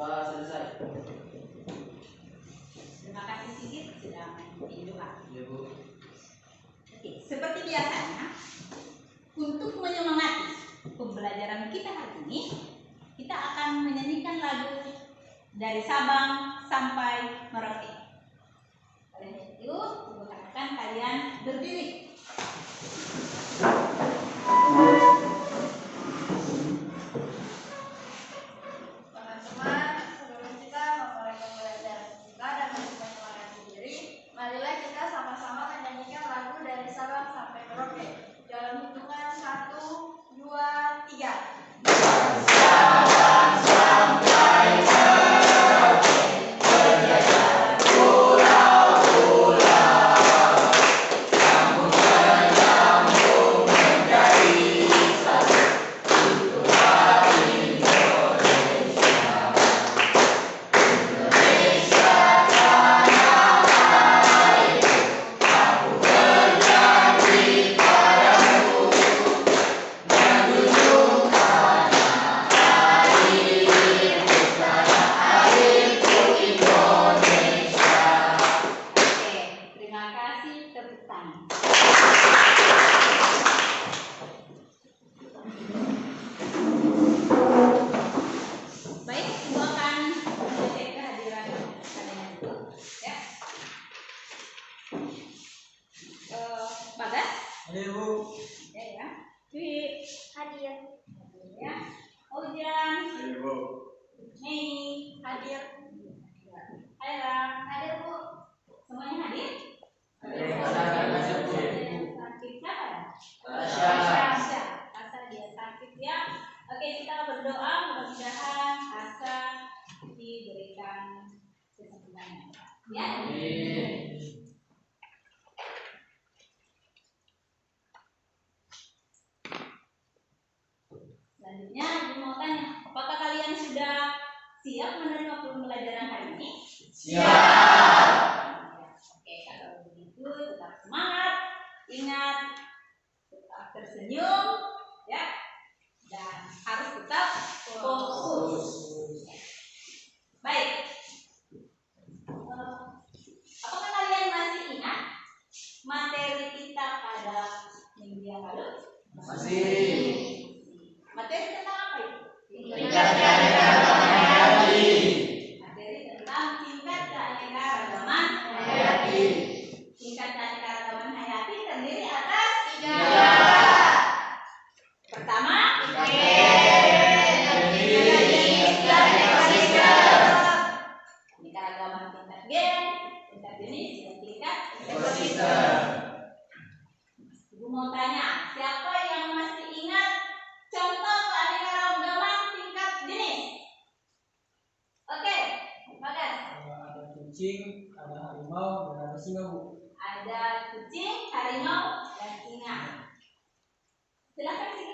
Doa selesai. Terima kasih Sigit sudah memimpin doa. Ya Bu. Oke, seperti biasanya, untuk menyemangati pembelajaran kita hari ini, kita akan menyanyikan lagu dari Sabang sampai Merauke. Oleh itu, Ibu harapkan kalian berdiri. Teman-teman, sebelum kita memulai pembelajaran kita dan menyemangati diri, marilah kita sama-sama menyanyikan lagu dari Sabang sampai Merauke dalam hitungan 1, 2, 3. Sabang sampai Merauke, berjalan pulau-pulau, sambung menyambung menjadi satu, itulah Indonesia. Indonesia tanah airku, aku berjanji padamu, menjunjung tanah airku, Indonesia. Oke, terima kasih, tepuk tangan. Baik, Ibu akan mengecek kehadiran kalian dulu, ya. Bagas, Ada Bu. ya. Dwi, Hadir. ya. Ojan, Ada Bu. Mei, Hadir. Aira, Hadir, Bu. semuanya hadir? Ada yang sakit, Bu. Sakit siapa ya? Tasya. Tasya. Tasya dia sakit ya. Oke, kita berdoa mudah-mudahan Tasya diberikan kesembuhan. Ya. Amin. Selanjutnya, Ibu mau tanya, apakah kalian sudah siap menerima pembelajaran hari ini? Siap. Oke, kalau begitu tetap semangat, ingat tetap tersenyum, ya, dan harus tetap fokus. Baik. Apakah kalian masih ingat materi kita pada minggu yang lalu? Masih. Materi tentang apa itu? Tingkat keanekaragaman hayati. Materi tentang tingkat keanekaragaman Hayati. Tingkat keanekaragaman hayati terdiri atas 3. Pertama, jenis dan ekosistem. keanekaragaman tingkat gen, tingkat jenis, dan tingkat Ekosistem. Ibu mau tanya, siapa yang masih ingat contoh keanekaragaman tingkat jenis? Oke, Bagas. Ada kucing, ada harimau, dan ada singa Bu. Ada kucing, harimau, dan singa. Silakan sih.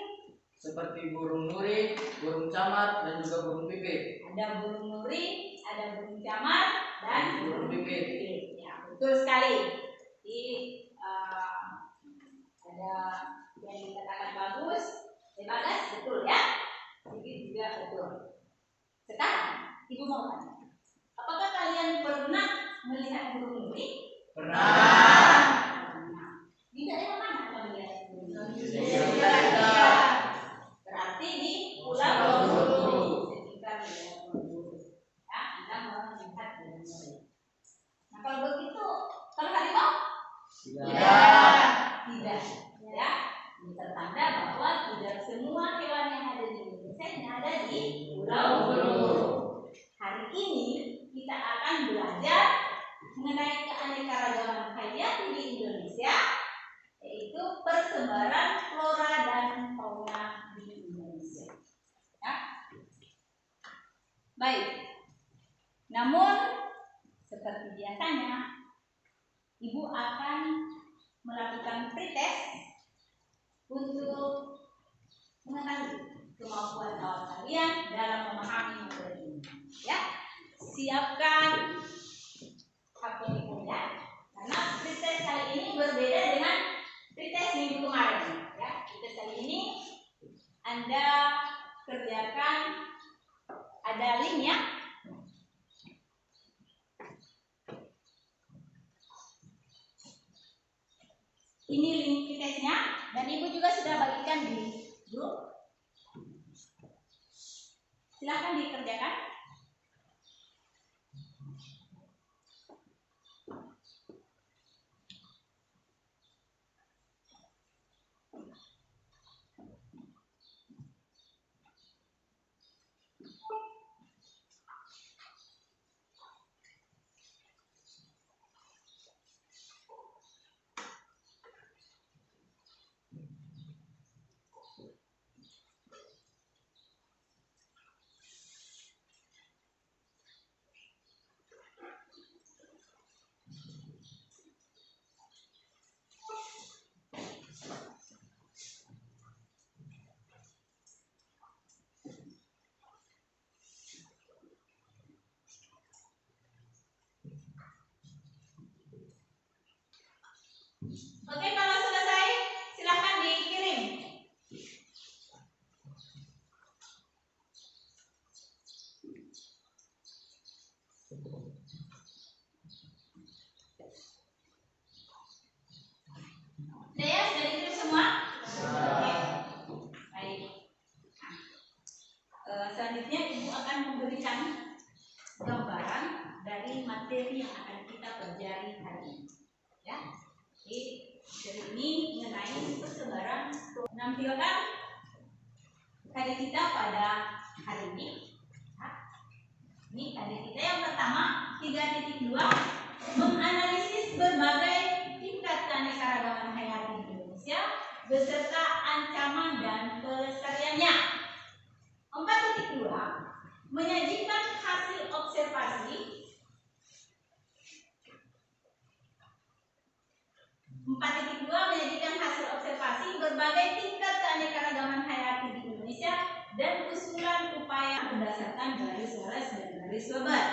Seperti burung nuri, burung camar, dan juga burung pipit. Ada burung nuri, ada burung camar, dan Burung pipit. Ya, betul sekali. Jadi ada yang dikatakan bagus, Bagas betul ya. Sedikit juga betul. Sekarang Ibu mau tanya, apakah kalian pernah melihat burung nuri? Pernah. Di daerah mana kamu melihat burung nuri? Di Jakarta. Berarti di Pulau Pulau Buru. Buru. Sekitar wilayah Pulau Buru. Ya, Anda mau melihat burung nuri. Nah, kalau begitu, kalau harimau? Tidak. Tidak. Ya, ini tertanda bahwa tidak semua hewan yang ada di Indonesia ini ada di Pulau Buru. Hari ini kita akan belajar mengenai keanekaragaman hayati di Indonesia, yaitu persebaran flora dan fauna di Indonesia. Ya. Baik. Namun seperti biasanya, Ibu akan melakukan pretest untuk mengetahui kemampuan kawan kalian dalam memahami materi ini. Ya, siapkan HP kalian karena pretest kali ini berbeda dengan pretest minggu kemarin. Ya, pretest kali ini Anda kerjakan ada linknya Ini link Vitesnya dan Ibu juga sudah bagikan di grup. Silahkan dikerjakan. Oke, kalau selesai silahkan dikirim. Saya sudah dikirim semua? Oke. Baik. Selanjutnya Ibu akan memberikan gambaran dari materi yang akan kita pelajari hari ini. Ya. Jadi dari ini mengenai persebaran menampilkan karya kita pada hari ini. Ini karya kita yang pertama 3.2 menganalisis berbagai tingkat keanekaragaman hayati di Indonesia beserta ancaman dan pelestariannya. 4.2 menyajikan hasil observasi 4.2 menyajikan hasil observasi berbagai tingkat keanekaragaman hayati di Indonesia dan usulan upaya berdasarkan garis Wallace dan garis Weber.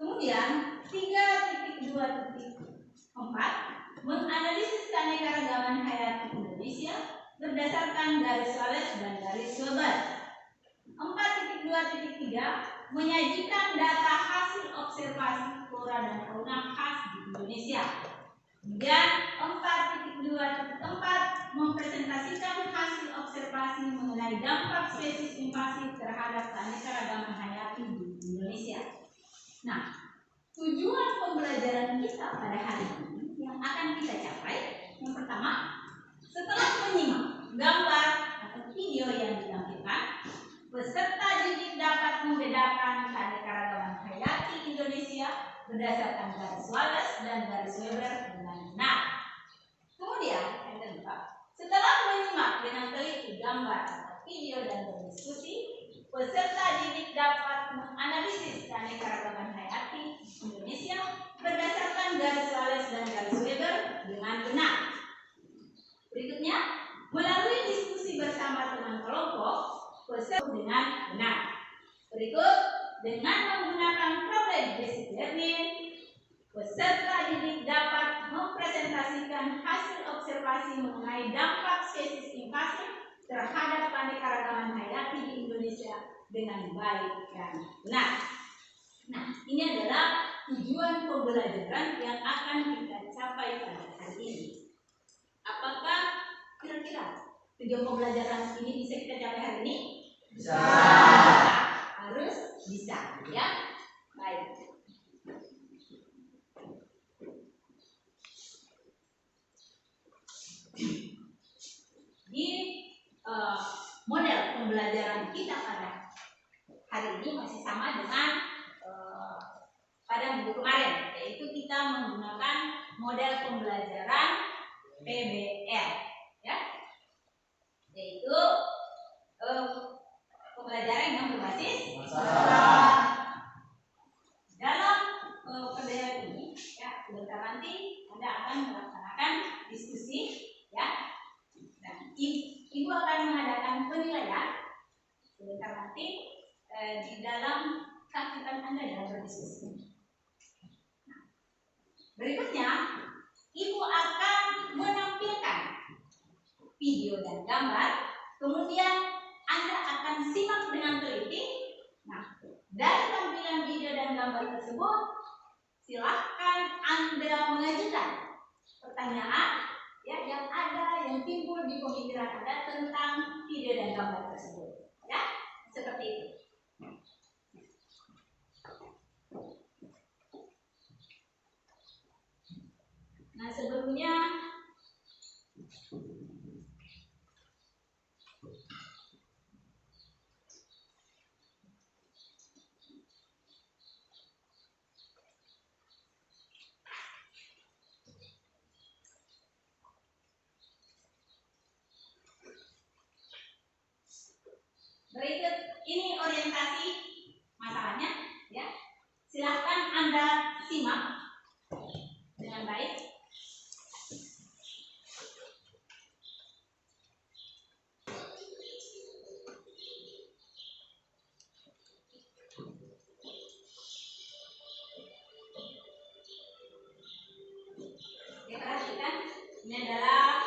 Kemudian 3.2.4 menganalisis keanekaragaman hayati Indonesia berdasarkan garis Wallace dan garis Weber. 4.2.3 menyajikan data hasil observasi flora dan fauna khas di Indonesia. Kemudian 4.2.4 mempresentasikan hasil observasi mengenai dampak spesies invasif terhadap keanekaragaman hayati di Indonesia. Nah, tujuan pembelajaran kita pada hari ini yang akan kita capai, yang pertama, setelah menyimak gambar atau video yang ditampilkan, peserta didik dapat membedakan keanekaragaman hayati Indonesia berdasarkan garis Wallace dan garis Weber dengan benar. Kemudian, yang kedua, setelah menyimak dengan teliti gambar atau video dan berdiskusi, peserta didik dapat menganalisis keanekaragaman hayati Indonesia berdasarkan garis Wallace dan garis Weber dengan benar. Berikutnya, melalui diskusi bersama teman kelompok, peserta dengan benar. Berikut, dengan menggunakan problem basic learning, peserta didik dapat mempresentasikan hasil observasi mengenai dampak spesies invasif terhadap keanekaragaman hayati di Indonesia dengan baik dan benar. Nah, ini adalah tujuan pembelajaran yang akan kita capai pada hari ini. Apakah kira-kira tujuan pembelajaran ini bisa kita capai hari ini? Bisa. Harus bisa, ya. Baik. Di model pembelajaran kita pada hari ini masih sama dengan pada minggu kemarin, yaitu kita menggunakan model pembelajaran PBL, ya, yaitu pembelajaran yang berbasis masalah. Dalam pembelajaran ini, ya, sebentar nanti Anda akan melaksanakan diskusi, ya. Dan Ibu akan mengadakan penilaian sebentar nanti di dalam keaktifan Anda dalam berdiskusi. Berikutnya, Ibu akan menampilkan video dan gambar, kemudian Anda akan simak dengan teliti. Nah, dari tampilan video dan gambar tersebut, silahkan Anda mengajukan pertanyaan ya yang timbul di pemikiran Anda tentang video dan gambar tersebut. Ya, seperti itu. Nah, sebelumnya berikut ini orientasi masalahnya, ya. Silahkan Anda simak dengan baik. Perhatikan, ini adalah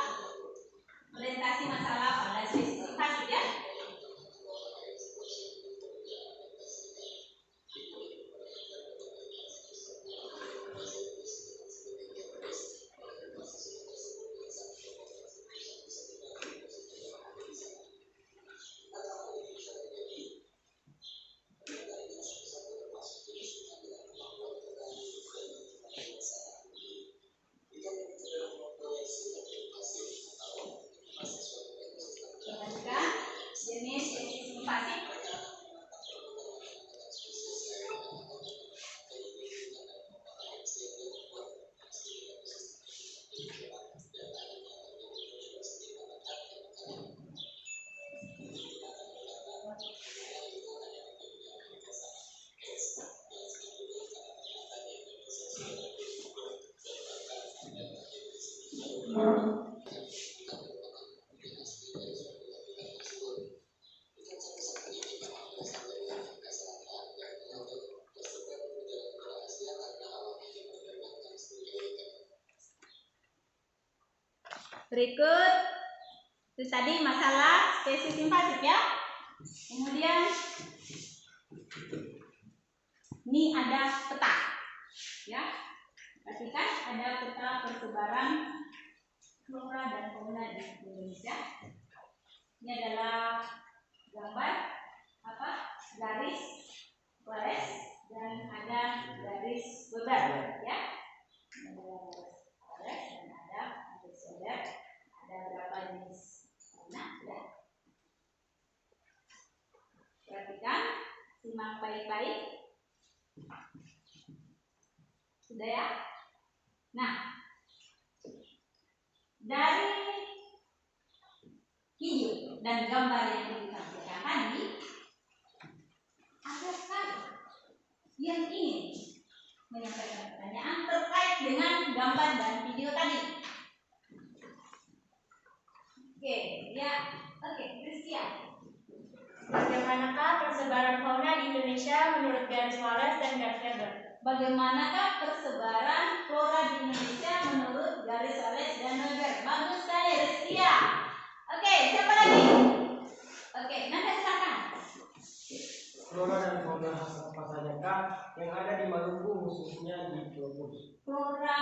orientasi masalah pada spesifikasi, ya. Perhatikan jenis spesifikasi. Berikut itu tadi masalah spesifikasi, ya. Kemudian ini ada peta, ya. Perhatikan ada peta persebaran flora dan fauna di Indonesia. Ini adalah gambar garis garis dan ada garis bebar, ya. Ada garis dan ada garis bebar. Ada berapa jenis fauna, ya. Perhatikan, simak baik-baik. Sudah, ya. Nah, dari video dan gambar yang ditampilkan tadi, adakah yang ingin menyampaikan pertanyaan terkait dengan gambar dan video tadi? Oke, ya. Oke, Christian. Bagaimanakah persebaran fauna di Indonesia menurut garis Wallace dan garis Weber? Bagaimanakah persebaran flora di Indonesia menurut garis Wallace dan Weber? Bagus sekali, Rizkia. Oke, siapa lagi? Oke, Nanda silakan. Flora dan fauna apa sajakah yang ada di Maluku, khususnya di Pulau Buru? Flora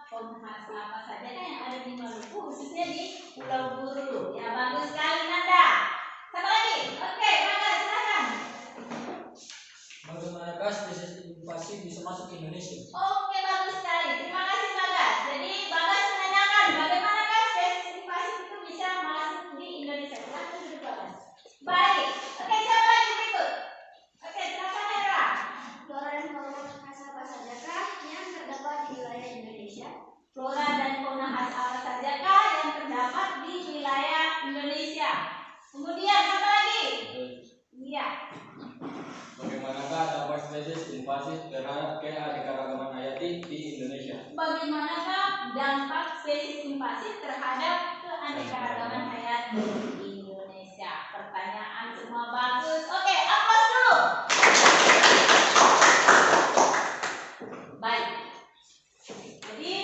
fauna apa saja kan yang ada di Maluku, khususnya di Pulau Buru. Ya, bagus sekali, Nanda. Siapa lagi? Oke, Nanda silakan. Bagaimanakah spesies invasif bisa masuk ke Indonesia? Oke, bagus sekali. Terima kasih, Bagas. Jadi, Bagas menanyakan bagaimanakah spesies invasif itu bisa masuk di Indonesia. Silakan duduk, Bagas. Baik. Oke, siapa lagi berikut? Oke, silakan, Hera. Flora dan fauna khas apa sajakah yang terdapat di wilayah Indonesia? Flora dan fauna khas apa sajakah yang terdapat di wilayah Indonesia? Kemudian, apa lagi? Iya. Bagaimanakah dampak spesies invasif terhadap keanekaragaman hayati di Indonesia? Bagaimanakah dampak spesies invasif terhadap keanekaragaman hayati di Indonesia? Pertanyaan semua bagus. Oke, aplaus dulu. Baik. Jadi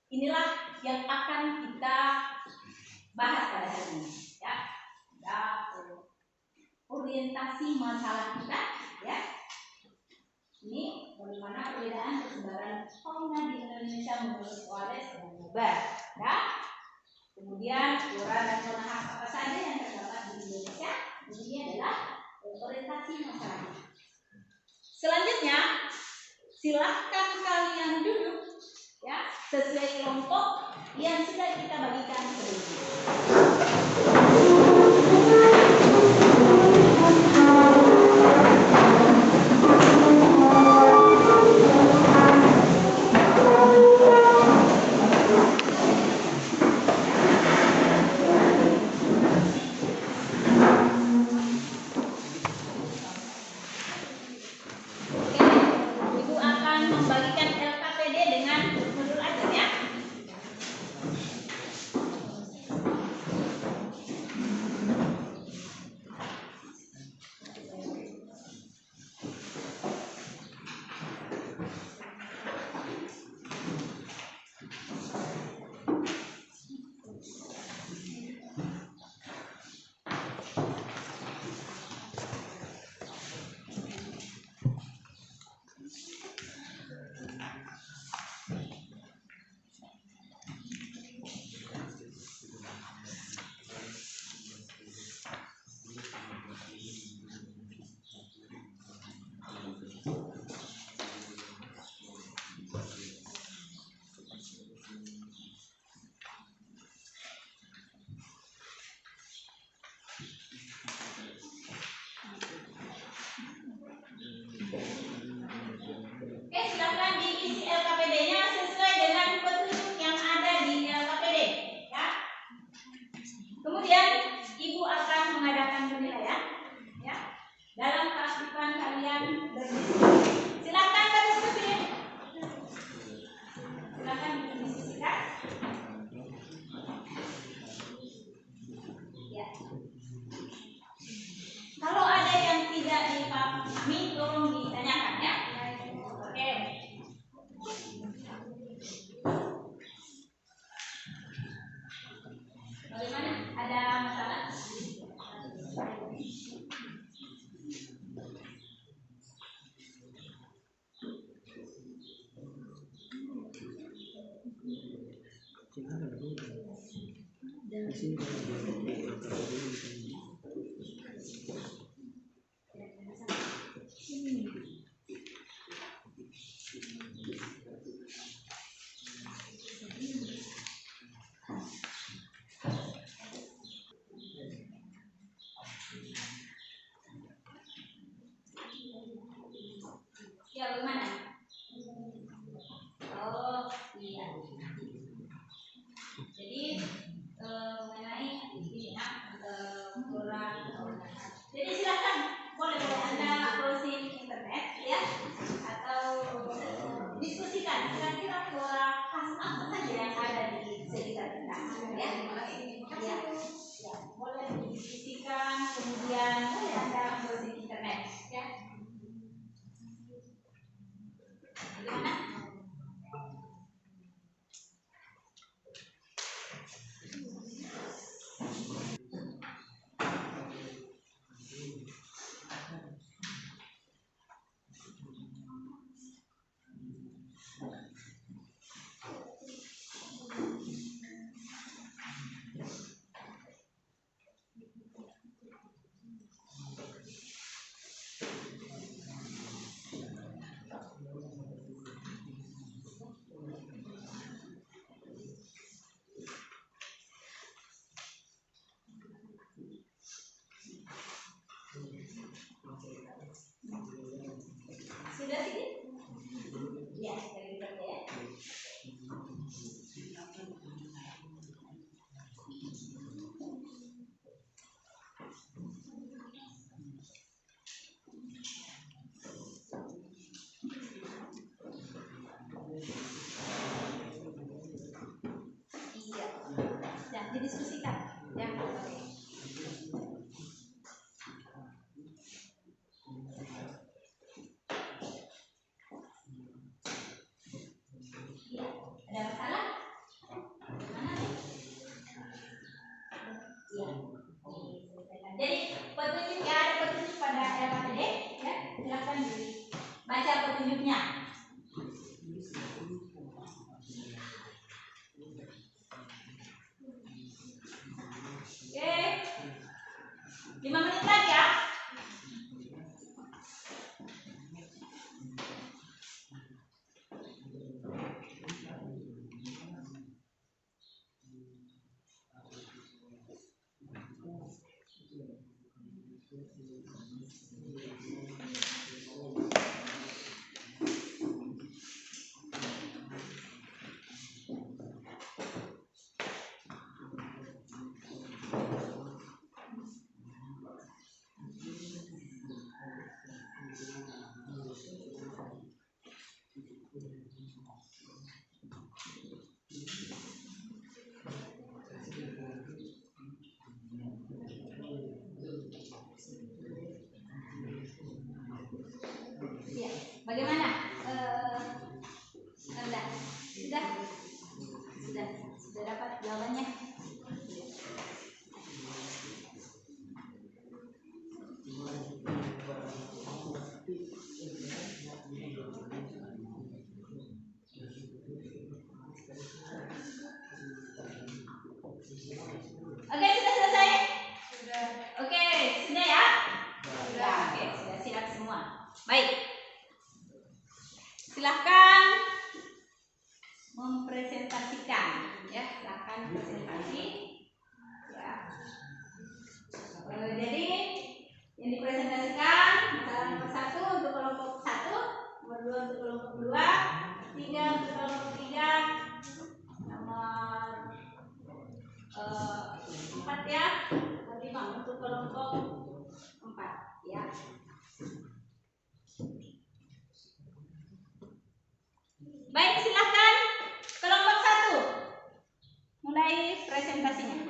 inilah yang akan kita bahas pada hari ini, ya. Orientasi masalah kita, ya. Ini bagaimana perbedaan persebaran fauna di Indonesia Indonesia menurut Wallace dan Weber. Ya. Kemudian flora dan fauna khas apa saja yang terdapat di Indonesia? Ini adalah orientasi masyarakat. Selanjutnya, silahkan kalian duduk ya sesuai kelompok yang sudah kita bagikan sebelumnya. Ibu akan membagikan LKPD dengan modul aja ya. Oke, silakan diisi LKPD-nya sesuai dengan petunjuk yang ada di LKPD, ya. Kemudian ibu akan mengadakan penilaian, ya. Dalam keaktifan kalian berdiskusi. Silakan berdiskusi. Silakan didiskusikan. Ya. Kalau ada yang tidak dipahami, tolong ditanyakan ya. Oke. Bagaimana? Ada masalah? Ya, bagaimana? Oh, iya. Jadi mengenai ini ya, kurang. Jadi silakan boleh Anda browsing internet ya, atau diskusikan kira-kira flora khas apa saja yang ada di sekitar kita ya. Ya, ya, boleh didiskusikan, kemudian boleh Anda browsing internet ya. Bagaimana? Sudah sih? Ya, dari kita ya. Iya. Ya, didiskusikan. Ya, oke. Iya, ada masalah? Mana nih? Iya. Jadi petunjuknya ada petunjuk pada LKPD ya, silakan dibaca petunjuknya. 5 menit lagi ya. Ya, bagaimana? Anda sudah dapat jawabannya? Oke, sudah selesai? Sudah. Oke, sudah ya? Sudah. Oke, sudah siap semua. Baik. Silahkan mempresentasikan, ya. Silahkan presentasi. Ya. Jadi yang dipresentasikan misalnya nomor 1 untuk kelompok 1, nomor 2 untuk kelompok 2, 3 untuk kelompok 3, nomor 4 ya, 5 untuk kelompok 4 ya. Baik, silahkan kelompok 1 mulai presentasinya.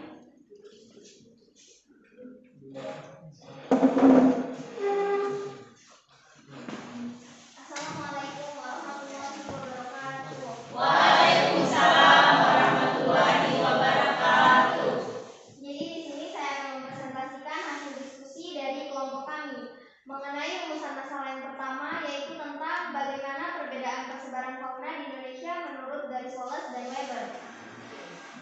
Assalamualaikum warahmatullahi wabarakatuh. Waalaikumsalam warahmatullahi wabarakatuh. Jadi di sini saya akan mempresentasikan hasil diskusi dari kelompok kami mengenai rumusan masalah yang pertama, yaitu tentang bagaimana perbedaan persebaran fauna di Indonesia menurut garis Wallace dan Weber.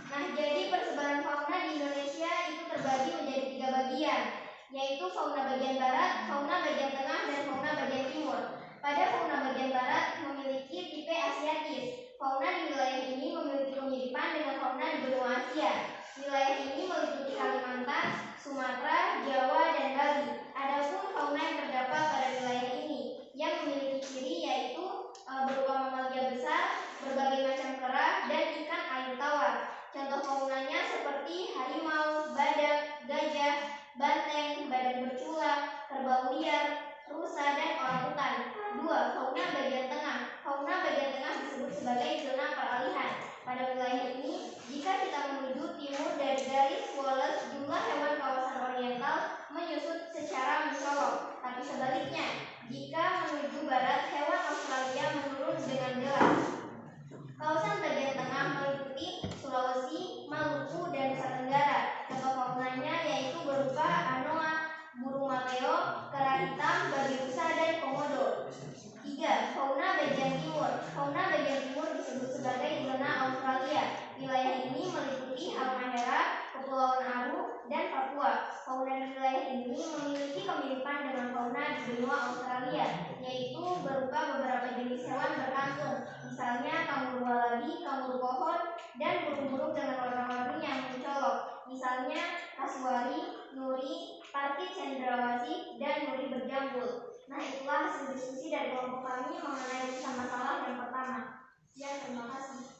Nah, jadi persebaran fauna di Indonesia itu terbagi menjadi 3 bagian, yaitu fauna bagian barat, fauna bagian tengah, dan fauna bagian timur. Pada fauna bagian barat memiliki tipe asiatis. Fauna di wilayah ini memiliki kemiripan dengan fauna di benua Asia. Wilayah ini meliputi Kalimantan, Sumatera, Jawa, dan Bali. Adapun fauna yang terdapat pada wilayah ini yang memiliki ciri yaitu berupa mamalia besar, berbagai macam kera, dan ikan air tawar. Contoh faunanya seperti harimau, badak, gajah, banteng, badak bercula, kerbau liar, rusa, dan orangutan. 2. Fauna bagian tengah. Fauna bagian tengah disebut sebagai zona peralihan. Pada wilayah ini, jika kita menuju timur dari garis Wallace, jumlah hewan kawasan oriental menyusut secara mencolok. Tapi sebaliknya, jika menuju barat, hewan Australia menurun dengan jelas. Kawasan bagian tengah meliputi Sulawesi, Maluku, dan Nusa Tenggara. Contoh faunanya yaitu berupa anoa, burung maleo, kera hitam, babi rusa, dan komodo. 3. Fauna bagian timur. Fauna bagian timur disebut sebagai zona Australia. Wilayah ini meliputi Halmahera, Kepulauan Aru, dan Papua. Fauna di wilayah ini memiliki kemiripan dengan fauna di benua Australia, yaitu berupa beberapa jenis hewan berkantun, misalnya kanguru walabi, kanguru pohon, dan burung-burung dengan warna-warni yang mencolok, misalnya kasuari, nuri, parkit cendrawasih, dan nuri berjambul. Nah, itulah hasil diskusi dari kelompok kami mengenai rumusan masalah yang pertama. Ya, terima kasih.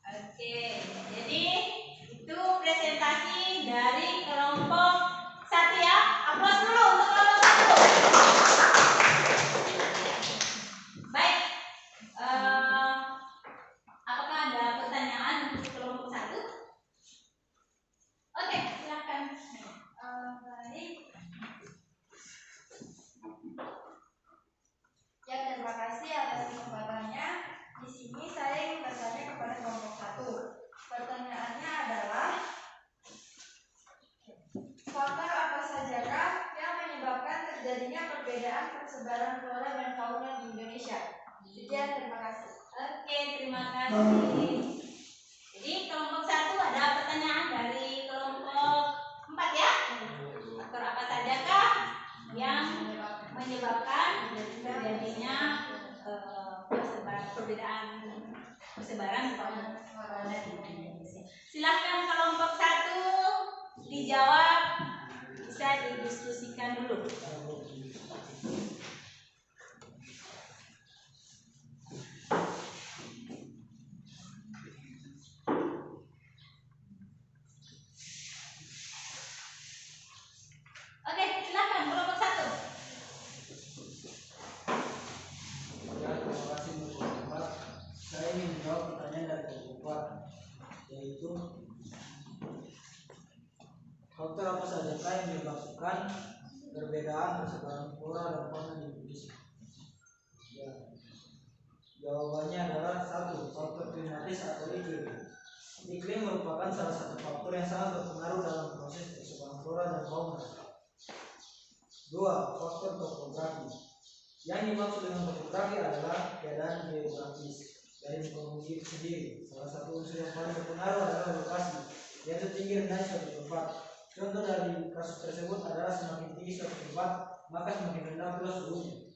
Oke, jadi itu presentasi dari kelompok 1 ya. Aplaus dulu untuk kelompok 1. Baik, apakah ada pertanyaan untuk kelompok 1? Oke, silakan. Baik. Ya, terima kasih atas kesempatannya. Di sini saya ingin bertanya kepada kelompok 1. Pertanyaannya adalah, faktor apa sajakah yang menyebabkan terjadinya perbedaan persebaran flora dan fauna di Indonesia? Sekian, terima kasih. Oke, terima kasih. Jadi kelompok 1 ada pertanyaan dari kelompok 4 ya. Faktor apa saja dijawab, bisa didiskusikan dulu. Oke, silakan kelompok 1. Ya, terima kasih Bu Ketua. Saya ingin menjawab pertanyaan dari kelompok 4, yaitu faktor apa sajakah yang menyebabkan perbedaan persebaran flora dan fauna di Indonesia? Ya, jawabannya adalah 1. Faktor klimatis atau iklim. Iklim merupakan salah satu faktor yang sangat berpengaruh dalam proses persebaran flora dan fauna. 2. Faktor topografi. Yang dimaksud dengan topografi adalah keadaan geografis dari muka bumi itu sendiri. Salah satu unsur yang paling berpengaruh adalah lokasi, yaitu tinggi rendah suatu tempat. Contoh dari kasus tersebut adalah semakin tinggi suatu tempat, maka semakin rendah pula suhunya.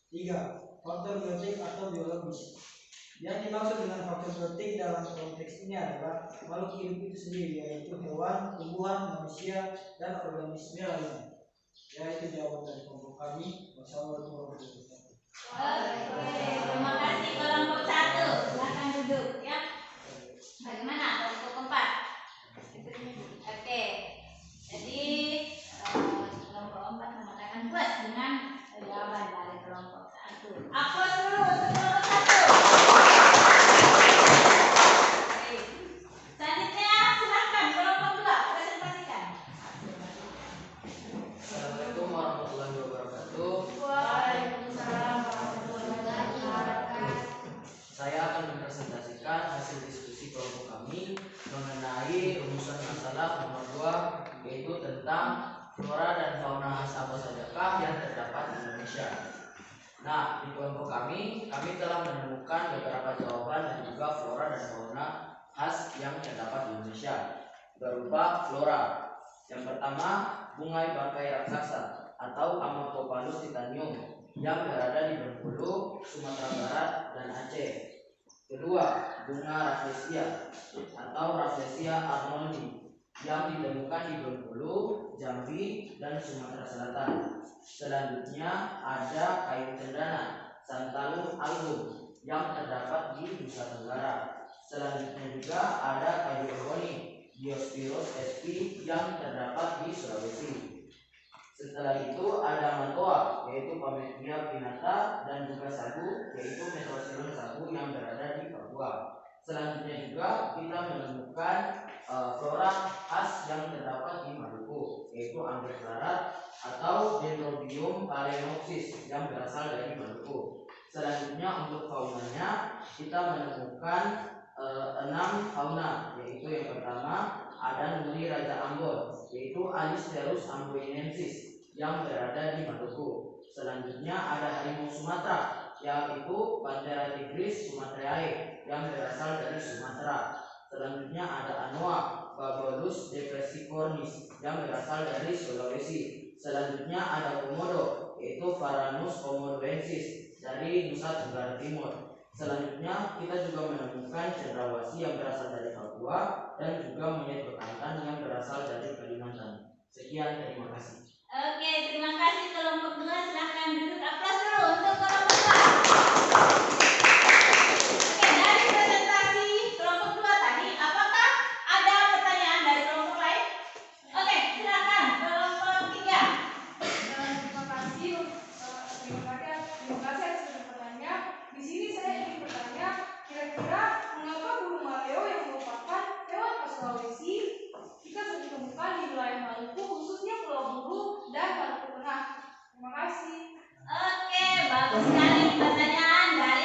3. Faktor biotik atau biologis. Yang dimaksud dengan faktor biotik dalam konteks ini adalah makhluk hidup itu sendiri, yaitu hewan, tumbuhan, manusia, dan organisme lainnya. Ya, itu jawaban dari kelompok kami. Wassalamualaikum warahmatullahi wabarakatuh. Oke, terima kasih kelompok 1. Silakan duduk ya. Bagaimana kelompok 4? Oke. Jadi kelompok 4 mengatakan puas dengan jawaban dari kelompok 1. Aplaus dulu untuk kelompok 1. Oke. Selanjutnya silakan kelompok 2 presentasikan. Assalamualaikum warahmatullahi wabarakatuh. Waalaikumsalam warahmatullahi wabarakatuh. Saya akan mempresentasikan hasil diskusi kelompok kami mengenai rumusan masalah nomor 2, yaitu tentang flora dan fauna apa sajakah yang terdapat di Indonesia. Nah, di kelompok kami telah menemukan beberapa jawaban dan juga flora dan fauna khas yang terdapat di Indonesia berupa flora. Yang pertama, bunga bangkai raksasa atau Amotopalus titanium yang berada di Bengkulu, Sumatera Barat, dan Aceh. Kedua, bunga Rafflesia atau Rafflesia arnoldi yang ditemukan di Bengkulu, Jambi, dan Sumatera Selatan. Selanjutnya ada kayu cendana Santalum album yang terdapat di Nusa Tenggara. Selanjutnya juga ada kayu eboni Diospyros sp yang terdapat di Sulawesi. Setelah itu ada mantoa, yaitu Pametia pinnata, dan juga sagu, yaitu Metrosylon sagu yang berada di Papua. Selanjutnya juga kita menemukan flora khas yang terdapat di Maluku, yaitu anggrek barat atau Dendrobium phalaenopsis yang berasal dari Maluku. Selanjutnya untuk faunanya kita menemukan 6 fauna, yaitu yang pertama ada nuri raja Ambon, yaitu Alisterus amboinensis yang berada di Maluku. Selanjutnya ada harimau Sumatera, yaitu Panthera tigris sumatrae yang berasal dari Sumatera. Selanjutnya ada Anoa Babulus depressicornis yang berasal dari Sulawesi. Selanjutnya ada Komodo, yaitu Varanus komodoensis dari Nusa Tenggara Timur. Selanjutnya kita juga menemukan cendrawasih yang berasal dari Papua dan juga monyet bekantan yang berasal dari Kalimantan. Sekian, terima kasih. Oke, terima kasih kelompok 2. Silahkan duduk. Aplaus dulu untuk kelompok 2. Oke, dari presentasi kelompok 2 tadi, apakah ada pertanyaan dari kelompok lain? Oke, silakan kelompok 3. Terima kasih atas pertanyaannya. Di sini saya ingin bertanya, kira-kira mengapa burung maleo yang merupakan hewan khas Sulawesi kita sering temukan di wilayah Maluku, khususnya Pulau Buru dan Maluku Tengah? Terima kasih. Oke, bagus sekali pertanyaan dari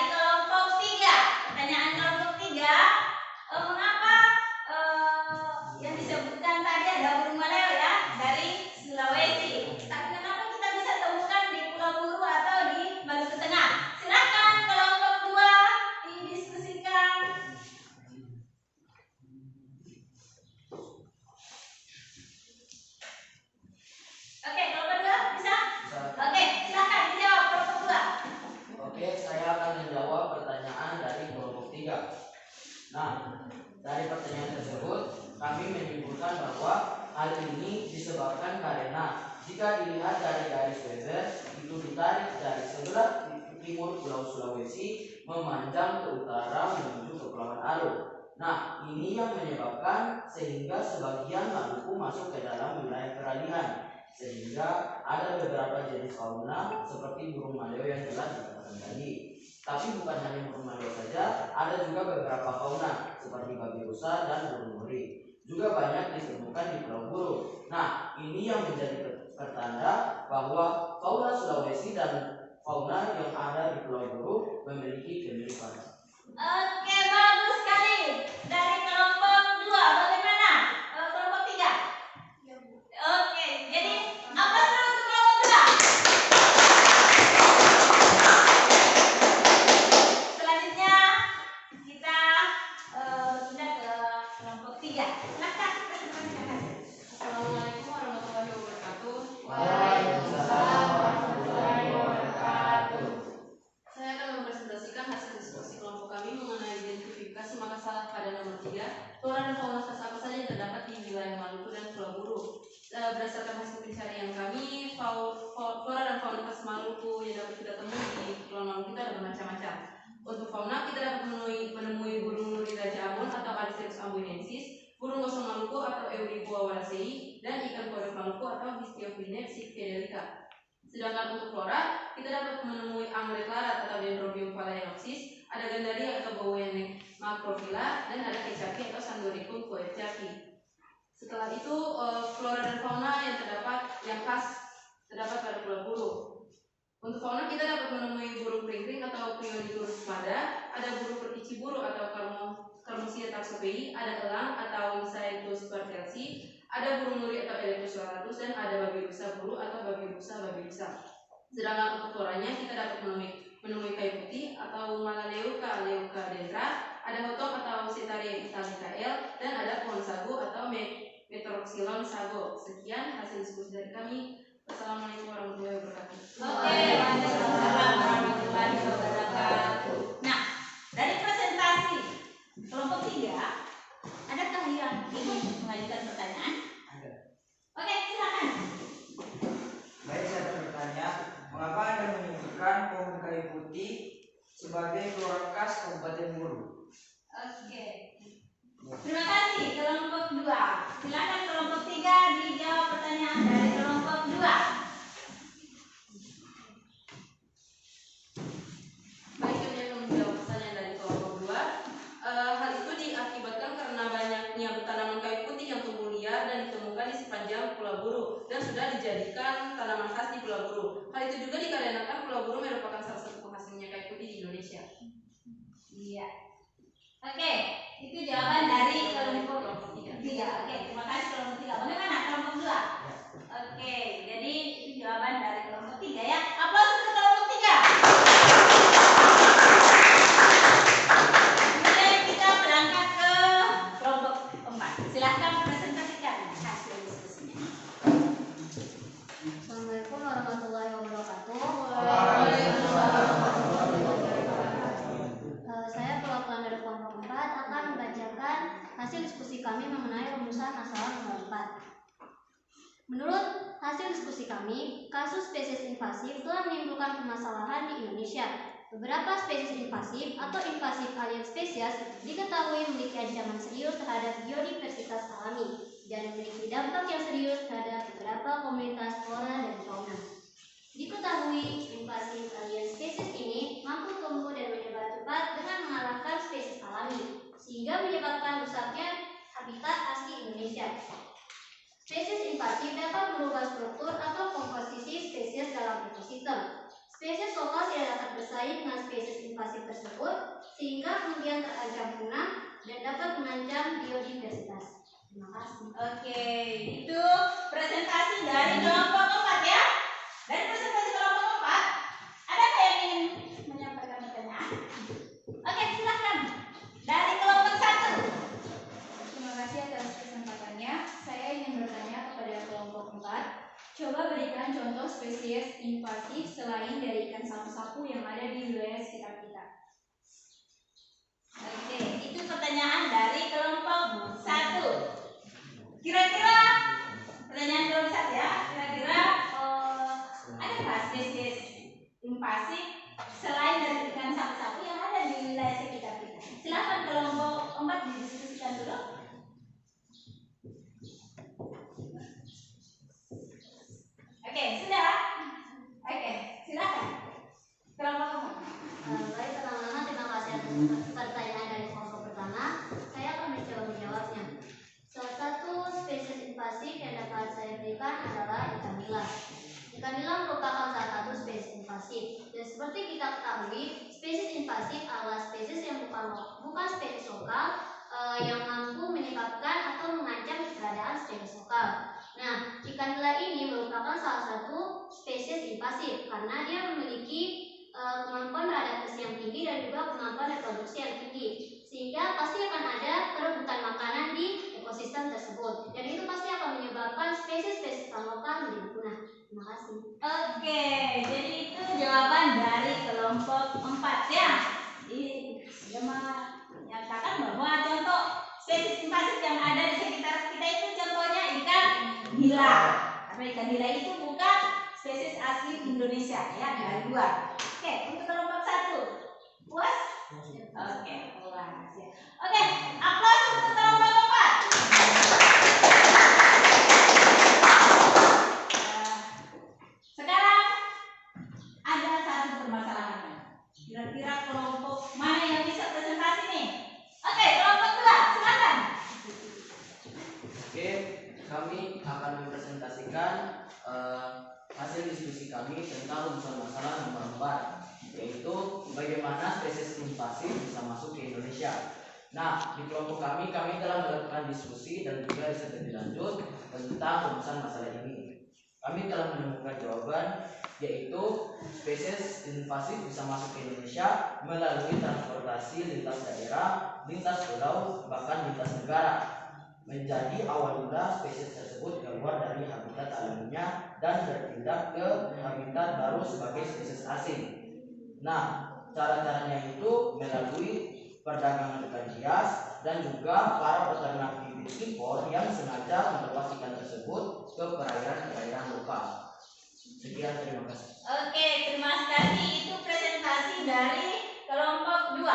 disebabkan karena jika dilihat dari garis Weber itu ditarik dari sebelah timur Pulau Sulawesi memanjang ke utara menuju ke Kepulauan Aru. Nah, ini yang menyebabkan sehingga sebagian Maluku masuk ke dalam wilayah peralihan, sehingga ada beberapa jenis fauna seperti burung maleo yang telah dikatakan tadi. Tapi bukan hanya burung maleo saja, ada juga beberapa fauna seperti babi rusa dan burung muri. Juga banyak ditemukan di Pulau Buru. Nah, ini yang menjadi pertanda bahwa fauna Sulawesi dan fauna yang ada di Pulau Buru memiliki kemiripan. Oke, bagus sekali. Dari kelompok 2 bagaimana? Kelompok 3. Oke, jadi apa dulu untuk kelompok 2? Selanjutnya kita pindah ke kelompok 3. Silakan presentasikan. Assalamualaikum warahmatullahi wabarakatuh. Waalaikumsalam warahmatullahi wabarakatuh. Saya akan mempresentasikan hasil diskusi kelompok kami mengenai identifikasi masalah pada nomor 3, flora dan fauna khas apa saja yang terdapat di wilayah Maluku dan Pulau Buru. Berdasarkan hasil pencarian kami, flora dan fauna khas Maluku yang dapat kita temui di Pulau Maluku kita ada bermacam-macam. Untuk fauna kita dapat menemui burung luri raja Ambon atau Aristeus amboinensis, burung gosong Maluku atau Euriboa wallacei, dan ikan kodok Maluku atau Histiophilinae psychedelica. Sedangkan untuk flora, kita dapat menemui anggrek larat atau Dendrobium phalaenopsis, ada gandaria atau Bauwene macrophylla, dan ada kecapi atau Sandoricum coecapi. Setelah itu, flora dan fauna yang khas terdapat pada Pulau Buru. Untuk fauna kita dapat menemui burung pringpring atau Prioniturus mada, ada burung pertici buru atau Carmusia taxopeii, ada elang atau Misaitus pertelsi, ada burung nuri atau Electus laratus, dan ada babi rusa buru atau babi rusa. Sedangkan untuk floranya kita dapat menemui kayu putih atau Malaleuca leucadendra, ada hotong atau Setaria italica L, dan ada pohon sagu atau Meteroxylon sago. Sekian hasil diskusi dari kami. Wassalamualaikum warahmatullahi wabarakatuh. Oke, waalaikumsalam warahmatullahi wabarakatuh. Nah, dari presentasi kelompok 3, adakah yang ingin mengajukan pertanyaan? Ada. Oke, silakan. Baik, saya akan bertanya, mengapa Anda menyebutkan pohon kayu putih sebagai flora khas Kabupaten Buru? Oke. Terima kasih kelompok 2. Silakan kelompok 3 dijawab pertanyaan dari kelompok 2. Baik, kami akan menjawab pertanyaan dari kelompok 2. Hal itu diakibatkan karena banyaknya tanaman kayu putih yang tumbuh liar dan ditemukan di sepanjang Pulau Buru dan sudah dijadikan tanaman khas di Pulau Buru. Hal itu juga dikarenakan Pulau Buru merupakan salah satu penghasilnya kayu putih di Indonesia. Iya. Oke, itu jawaban dari kelompok 3. Oke, terima kasih kelompok 3. Bagaimana kelompok 2? Oke, jadi itu jawaban dari kelompok 3 ya. Aplaus untuk kelompok 3. Kemudian kita berangkat ke kelompok 4. Silahkan presentasikan hasil diskusinya. Assalamualaikum warahmatullahi wabarakatuh. Saya perwakilan dari kelompok 4 akan membacakan hasil diskusi kami mengenai rumusan masalah nomor 4. Menurut hasil diskusi kami, kasus spesies invasif telah menimbulkan permasalahan di Indonesia. Beberapa spesies invasif atau invasif alien spesies diketahui memiliki ancaman serius terhadap biodiversitas alami dan memiliki dampak yang serius terhadap beberapa komunitas flora dan fauna. Diketahui invasif alien spesies ini mampu tumbuh dan menyebar cepat dengan mengalahkan spesies alami, sehingga menyebabkan rusaknya habitat asli Indonesia. Spesies invasif dapat merubah struktur atau komposisi spesies dalam ekosistem. Spesies lokal tidak dapat bersaing dengan spesies invasif tersebut, sehingga kemudian terancam punah dan dapat mengancam biodiversitas. Terima kasih. Oke, itu presentasi dari kelompok 4 ya. Dari presentasi kelompok 4, adakah yang ingin menyampaikan pertanyaan? Oke, silakan. Dari kelompok 1. Terima kasih atas kesempatannya. Saya ingin bertanya kepada kelompok 4. Coba berikan contoh spesies invasif selain dari ikan sapu-sapu yang ada di wilayah sekitar kita. Oke, itu pertanyaan dari kelompok 1. Kira-kira pertanyaan kelompok pertanyaan dari kelompok pertama, saya akan mencoba menjawabnya. Salah satu spesies invasif yang dapat saya berikan adalah ikan nila. Ikan nila merupakan salah satu spesies invasif. Dan seperti kita ketahui, spesies invasif adalah spesies yang bukan spesies lokal yang mampu menyebabkan atau mengancam keberadaan spesies lokal. Nah, ikan nila ini merupakan salah satu spesies invasif karena dia memiliki kemampuan beradaptasi yang tinggi dan juga kemampuan reproduksi yang tinggi, sehingga pasti akan ada perebutan makanan di ekosistem tersebut, dan itu pasti akan menyebabkan spesies-spesies lokal menjadi punah. Terima kasih. Oke, jadi itu jawaban dari kelompok 4 ya. Dia menyatakan bahwa contoh spesies invasif yang ada di sekitar kita itu contohnya ikan nila. Karena ikan nila itu bukan spesies asli Indonesia ya, dari luar. Oke, untuk kelompok 1 puas? Oke, puas ya. Oke, aplaus untuk kelompok 4. Sekarang ada satu permasalahan. Kira-kira kelompok mana yang bisa presentasi nih? Oke, kelompok 2, silakan. Oke, kami akan mempresentasikan hasil diskusi kami tentang rumusan masalah nomor 4, yaitu bagaimana spesies invasif bisa masuk ke Indonesia. Nah, di kelompok kami telah melakukan diskusi dan juga riset lebih lanjut tentang rumusan masalah ini. Kami telah menemukan jawaban, yaitu spesies invasif bisa masuk ke Indonesia melalui transportasi lintas daerah, lintas pulau, bahkan lintas negara. Menjadi awal mula spesies tersebut keluar dari habitat alaminya dan berpindah ke habitat baru sebagai spesies asing. Nah, cara-caranya itu melalui perdagangan ikan hias dan juga para peternak bibit impor yang sengaja membawa ikan tersebut ke perairan-perairan lokal. Sekian, terima kasih. Oke, terima kasih. Itu presentasi dari kelompok 2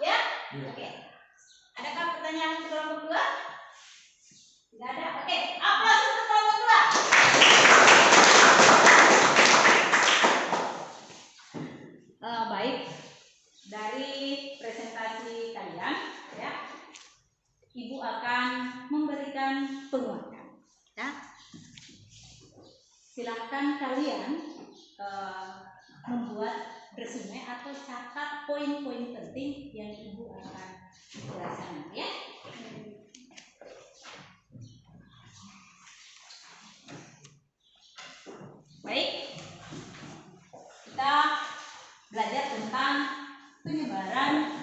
ya? Oke. Adakah pertanyaan untuk kelompok 2? Tidak ada. Oke, aplaus untuk kelompok 2. Baik. Dari presentasi kalian ya, Ibu akan memberikan penguatan ya. Silahkan kalian membuat resume atau catat poin-poin penting yang Ibu akan jelaskan ya. Baik, kita belajar tentang penyebaran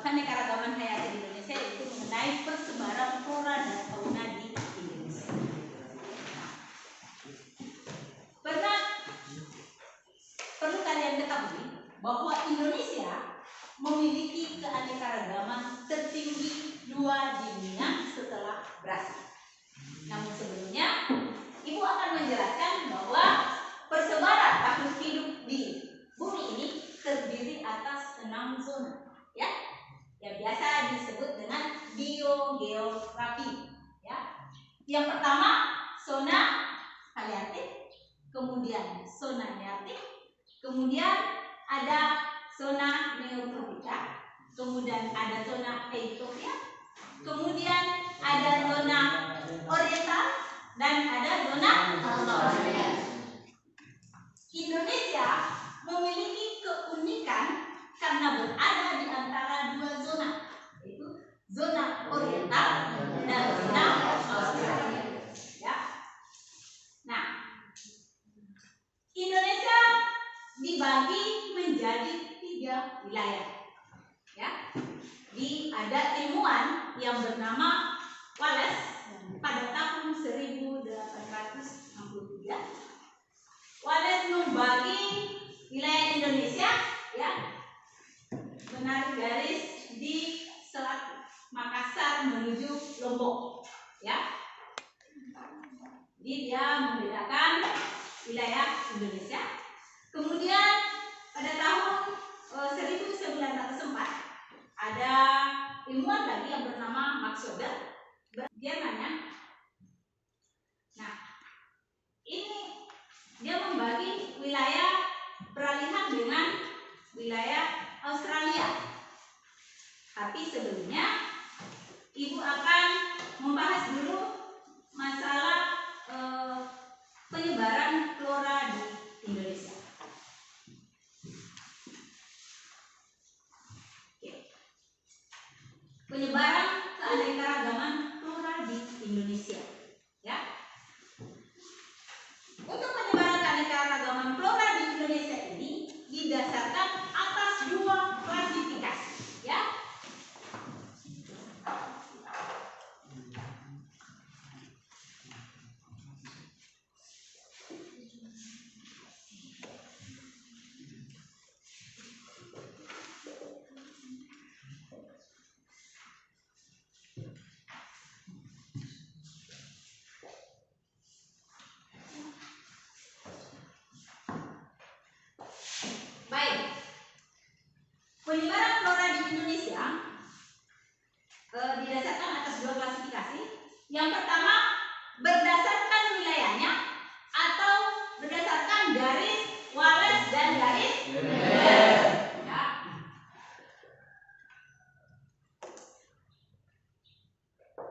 keanekaragaman hayati di Indonesia, yaitu mengenai persebaran flora dan fauna di Indonesia. Perlu kalian ketahui bahwa Indonesia memiliki keanekaragaman tertinggi 2 di dunia setelah Brasil. Namun sebelumnya, Ibu akan menjelaskan bahwa persebaran makhluk hidup di bumi ini terdiri atas 6 zona, ya, yang biasa disebut dengan biogeografi, ya. Yang pertama zona paleartik, kemudian zona neartik, kemudian ada zona neotropika, kemudian ada zona eutropia, kemudian ada zona oriental, dan ada zona australia. Indonesia memiliki keunikan karena berada di antara 2 zona, yaitu zona oriental dan zona australia. Ya. Nah, Indonesia dibagi menjadi 3 wilayah. Ya. Ada ilmuwan yang bernama Wallace pada tahun 1863. Wallace membagi wilayah Indonesia ya, menarik garis di selat Makassar menuju Lombok ya. Jadi dia membedakan wilayah Indonesia. Kemudian pada tahun 1904 ada ilmuwan lagi yang bernama Max Weber. Dia nanya, nah ini dia membagi wilayah peralihan dengan wilayah Australia. sebelumnya Ibu akan membahas dulu masalah penyebaran flora di Indonesia. Oke. Penyebaran keanekaragaman flora di Indonesia, ya. Untuk penyebaran keanekaragaman flora di Indonesia ini didasarkan atas dua klasifikasi, ya. Baik, penyebaran flora di Indonesia didasarkan atas dua klasifikasi. Yang pertama berdasarkan wilayahnya atau berdasarkan garis Wallace dan garis Weber. Ya.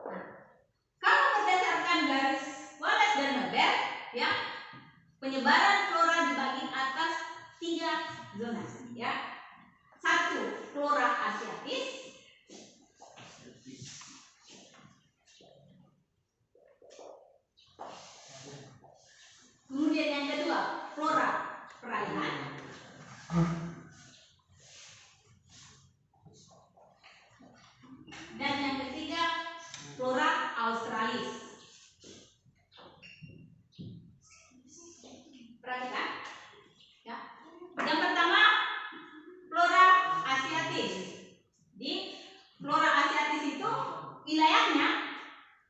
Nah, kalau berdasarkan garis Wallace dan Weber, ya, penyebaran flora dibagi atas 3 zona, ya. 1, flora asiatis. Kemudian yang kedua, flora perairan. Dan yang ketiga, flora australis. Perhatikan, ya. Yang pertama, flora asiatis. Di flora asiatis itu wilayahnya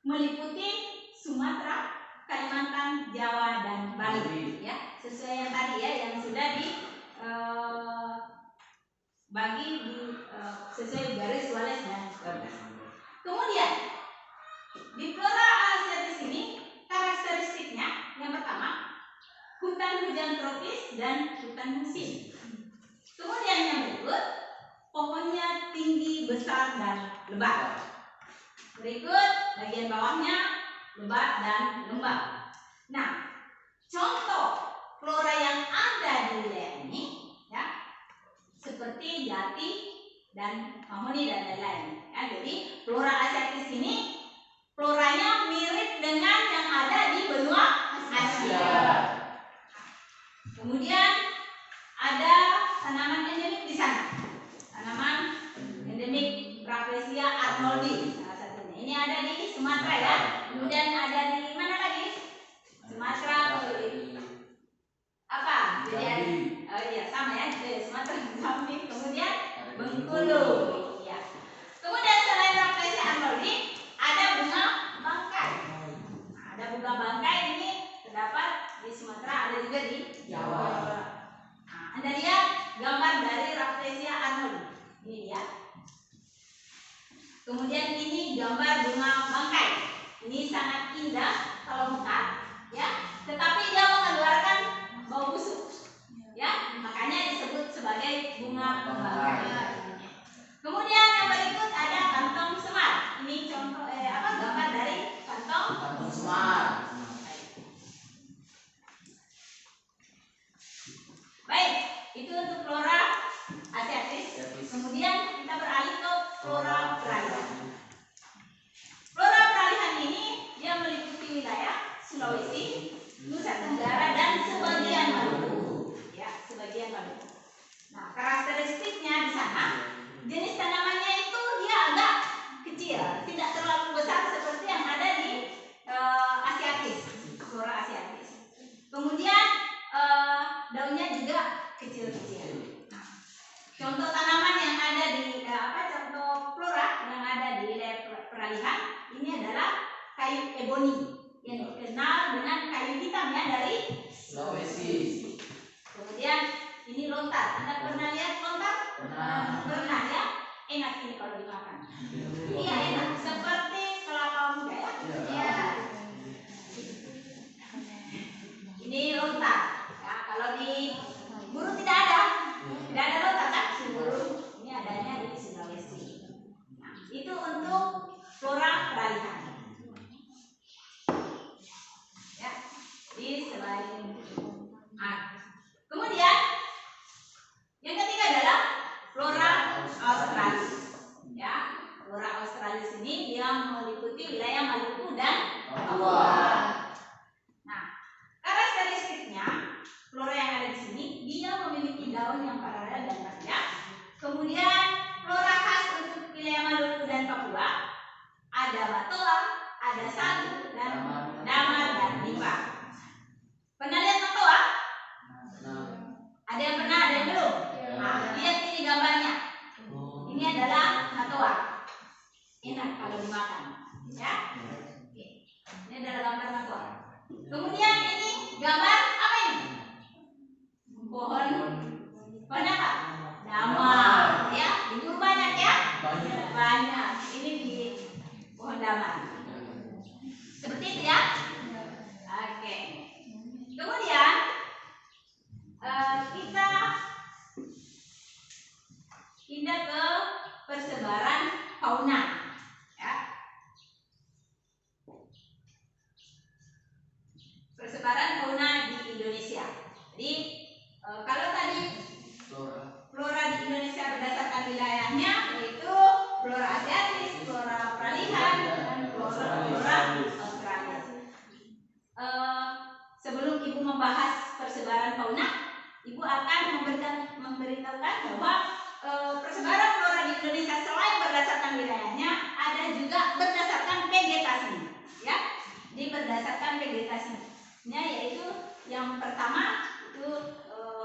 meliputi Sumatera, Kalimantan, Jawa, dan Bali, ya, sesuai yang tadi, ya, yang sudah dibagi sesuai garis Wallace dan Weber. Kemudian di flora asiatis ini karakteristiknya yang pertama hutan hujan tropis dan hutan musim. Kemudian yang berikut pohonnya tinggi, besar, dan lebat. Berikut bagian bawahnya lebat dan lembab. Nah, contoh flora yang ada di wilayah ini, ya, seperti jati dan mahoni dan lain-lain. Ya, jadi flora asiatis ini floranya mirip dengan yang ada di benua Asia. Kemudian ada tanaman endemik di sana. Tanaman endemik Rafflesia arnoldi salah satunya. Ini ada di Sumatera, ya. Kemudian ada di mana lagi? Sumatera, apa? Jadi, oh iya, sama, ya. Di Sumatera, Jambi, kemudian Bengkulu. Ya. Kemudian selain Rafflesia arnoldi, ada bunga bangkai. Nah, ada bunga bangkai ini terdapat di Sumatera, ada juga di Jawa. Nah, Anda lihat gambar dari Rafflesia arnoldi. Ini dia. Kemudian ini gambar bunga bangkai. Ini sangat indah kalau mekar, ya. Tetapi dia mengeluarkan bau busuk, ya. Makanya disebut sebagai bunga bangkai. Kemudian yang berikut ada kantong semar. Ini contoh gambar dari kantong semar. Baik, itu untuk flora asiatis. Kemudian kita beralih ke flora peralihan. Flora peralihan ini dia meliputi wilayah Sulawesi, Nusa Tenggara, dan sebagian Maluku. Ya, sebagian Maluku. Nah, karakteristiknya di sana jenis tanamannya itu dia agak kecil, tidak terlalu besar seperti yang ada di asiatis, flora asiatis. Kemudian daunnya juga kecil-kecil. Nah, contoh tanaman yang ada di contoh flora yang ada di wilayah peralihan ini adalah kayu eboni yang dikenal dengan kayu hitam, ya, dari Sulawesi. Kemudian ini lontar. Anda pernah lihat lontar? Pernah, ya. Enak ini kalau dimakan. Iya, enak. Seperti kelapa muda, ya. Iya. Ini lontar. Ya, kalau di buru tidak ada lontar, kan? Buru ini adanya di Sulawesi. di selain. Nah, kemudian yang ketiga adalah flora australis. Ya, flora australis ini dia meliputi wilayah Maluku dan Papua. Nah, karakteristiknya flora yang ada di sini dia memiliki daun yang paralel dan panjang. Kemudian flora khas untuk wilayah Maluku dan Papua ada matoa, ada sagu, dan damar dan limbah. Pernah lihat matoa? Ada yang pernah, ada yang belum? Nah, lihat ini gambarnya. Ini adalah matoa. Enak kalau dimakan, ya. Oke. Ini adalah gambar matoa. Kemudian ini gambar apa ini? Pohon apa? Damar, ya. Libur banyak ya? Banyak. Ini di pohon damar. Seperti itu ya? Oke. Kemudian kita pindah ke persebaran fauna, ya. Persebaran fauna di Indonesia. Jadi kalau tadi flora di Indonesia berdasarkan wilayahnya yaitu flora asiatis, flora peralihan, dan flora australis. Sebelum Ibu membahas persebaran fauna, Ibu akan memberitahukan bahwa persebaran flora di Indonesia selain berdasarkan wilayahnya, ada juga berdasarkan vegetasinya, ya. Jadi berdasarkan vegetasinya yaitu yang pertama itu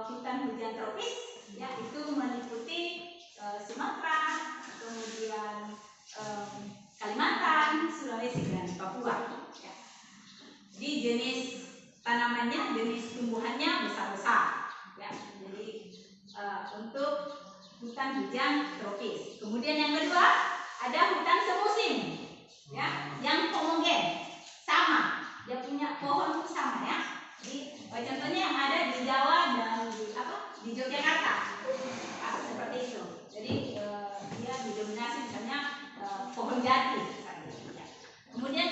hutan hujan tropis, ya, itu meliputi Sumatera, kemudian Kalimantan, Sulawesi dan Papua. Ya. Di jenis tanamannya, jenis tumbuhannya besar-besar. Ya. Jadi untuk hutan hujan tropis. Kemudian yang kedua ada hutan semusim, ya, yang homogen, sama, dia punya pohon itu sama ya. Jadi contohnya yang ada di Jawa dan di Yogyakarta, seperti itu. Jadi dia didominasi misalnya pohon jati. Ya. Kemudian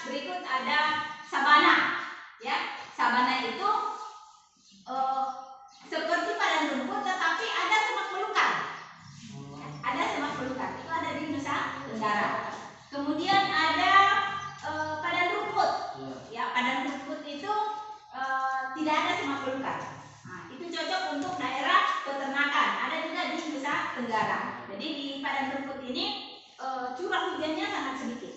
berikut ada sabana, ya. Sabana itu seperti padang rumput tetapi ada semak belukar. Ada semak belukar, itu ada di Nusa Tenggara. Kemudian ada padang rumput. Ya, padang rumput itu tidak ada semak belukar. Nah, itu cocok untuk daerah peternakan. Ada juga di Nusa Tenggara. Jadi di padang rumput ini curah hujannya sangat sedikit.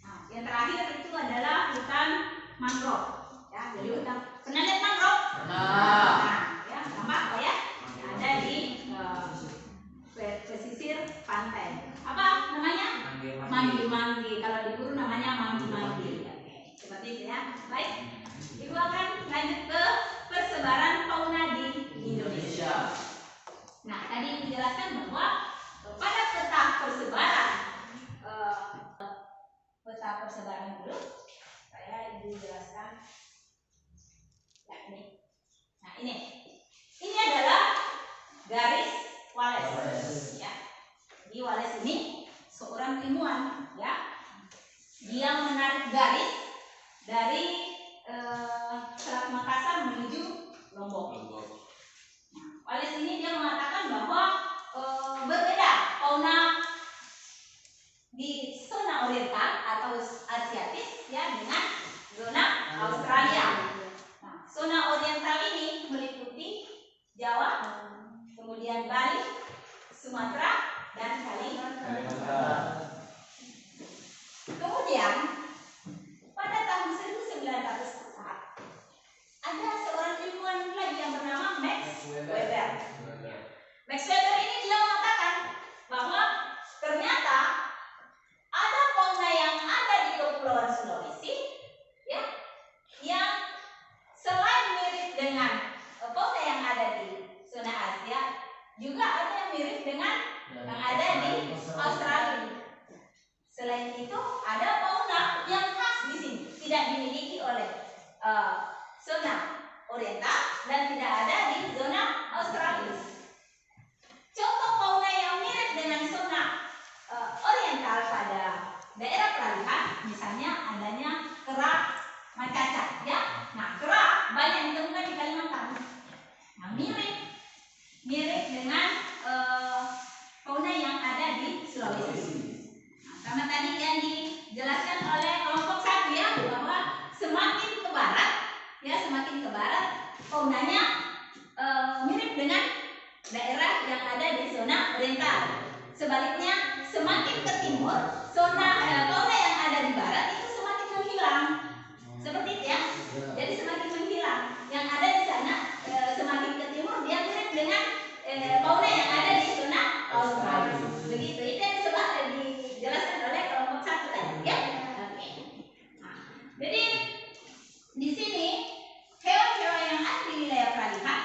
Nah, yang terakhir itu adalah hutan mangrove. Ya, jadi hutan. Pernah lihat mangrove? Pernah. Nah, ya, nampak apa ya? Ada di pesisir pantai. Apa namanya? Manggi-manggi. Kalau di Guru namanya manggi-manggi. Oke, seperti itu ya. Baik. Ibu akan lanjut ke persebaran fauna di Indonesia. Nah, tadi dijelaskan bahwa pada peta persebaran dulu, saya dijelaskan. Ya, ini. Nah, ini adalah garis Wallace. Ya. Jadi Wallace ini seorang ilmuwan, ya. Dia menarik garis dari Selat Makassar menuju Lombok. Nah, Wallace ini dia mengatakan bahwa berbeda fauna di zona oriental atau asiatis, ya, dengan zona Australia. Nah, zona oriental ini meliputi Jawa, kemudian Bali, Sumatera, dan Kalimantan. Kemudian pada tahun 1904 ada seorang ilmuwan lagi yang bernama Max Weber. Max Weber ini dia mengatakan bahwa ternyata ada fauna yang ada di Kepulauan Sulawesi, ya, yang selain mirip dengan fauna yang ada di zona Asia, juga ada yang mirip dengan yang ada di Australia. Selain itu, ada fauna yang khas di sini, tidak dimiliki oleh zona oriental dan tidak ada di zona Australia. Contoh fauna yang mirip dengan zona oriental pada daerah peralihan, misalnya adanya kera macaca. ya. Nah, kera banyak ditemukan di Kalimantan. Nah, mirip dengan fauna yang ada di Sulawesi. Nah, sama tadi yang dijelaskan oleh kelompok 1 ya, bahwa semakin ke barat, ya semakin ke barat faunanya mirip dengan daerah yang ada di zona oriental. Sebaliknya, semakin ke timur, fauna yang ada di barat itu semakin menghilang. Seperti itu ya. Jadi semakin menghilang. Yang ada di sana semakin ke timur dia mirip dengan fauna yang ada di zona Australia. Begitu. Itu yang dijelaskan oleh kelompok 1 tadi ya. Oke. Nah, jadi di sini hewan-hewan yang ada di wilayah peralihan,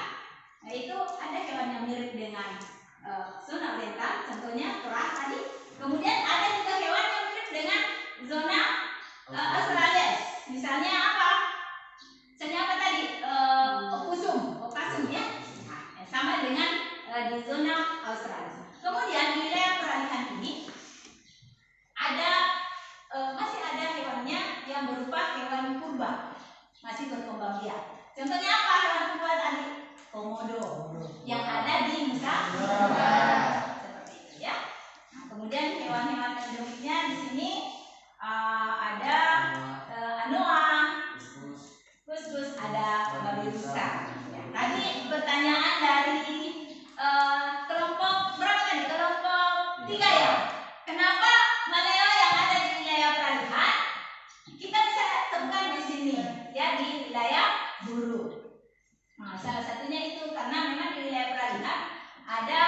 itu ada hewan yang mirip dengan zona oriental, contohnya kera tadi. Kemudian ada juga hewan yang mirip dengan zona Australia. Misalnya apa? Misalnya apa tadi? Opossum ya. Nah, sama dengan di zona Australia. Kemudian di wilayah peralihan ini masih ada hewannya yang berupa hewan purba, masih berkembang biak. Contohnya apa hewan purba tadi? Komodo yang ada di Nusa Tenggara. Seperti itu ya. Nah, kemudian hewan-hewan endemiknya di sini ada anoa, kus-kus, ada babi rusa. Ya, tadi pertanyaan dari kelompok berapa tadi? Kelompok 3 ya. Kenapa maleo yang ada di wilayah peralihan kita bisa temukan di sini ya, di wilayah buru? Nah, salah satunya itu karena memang di wilayah peralihan ada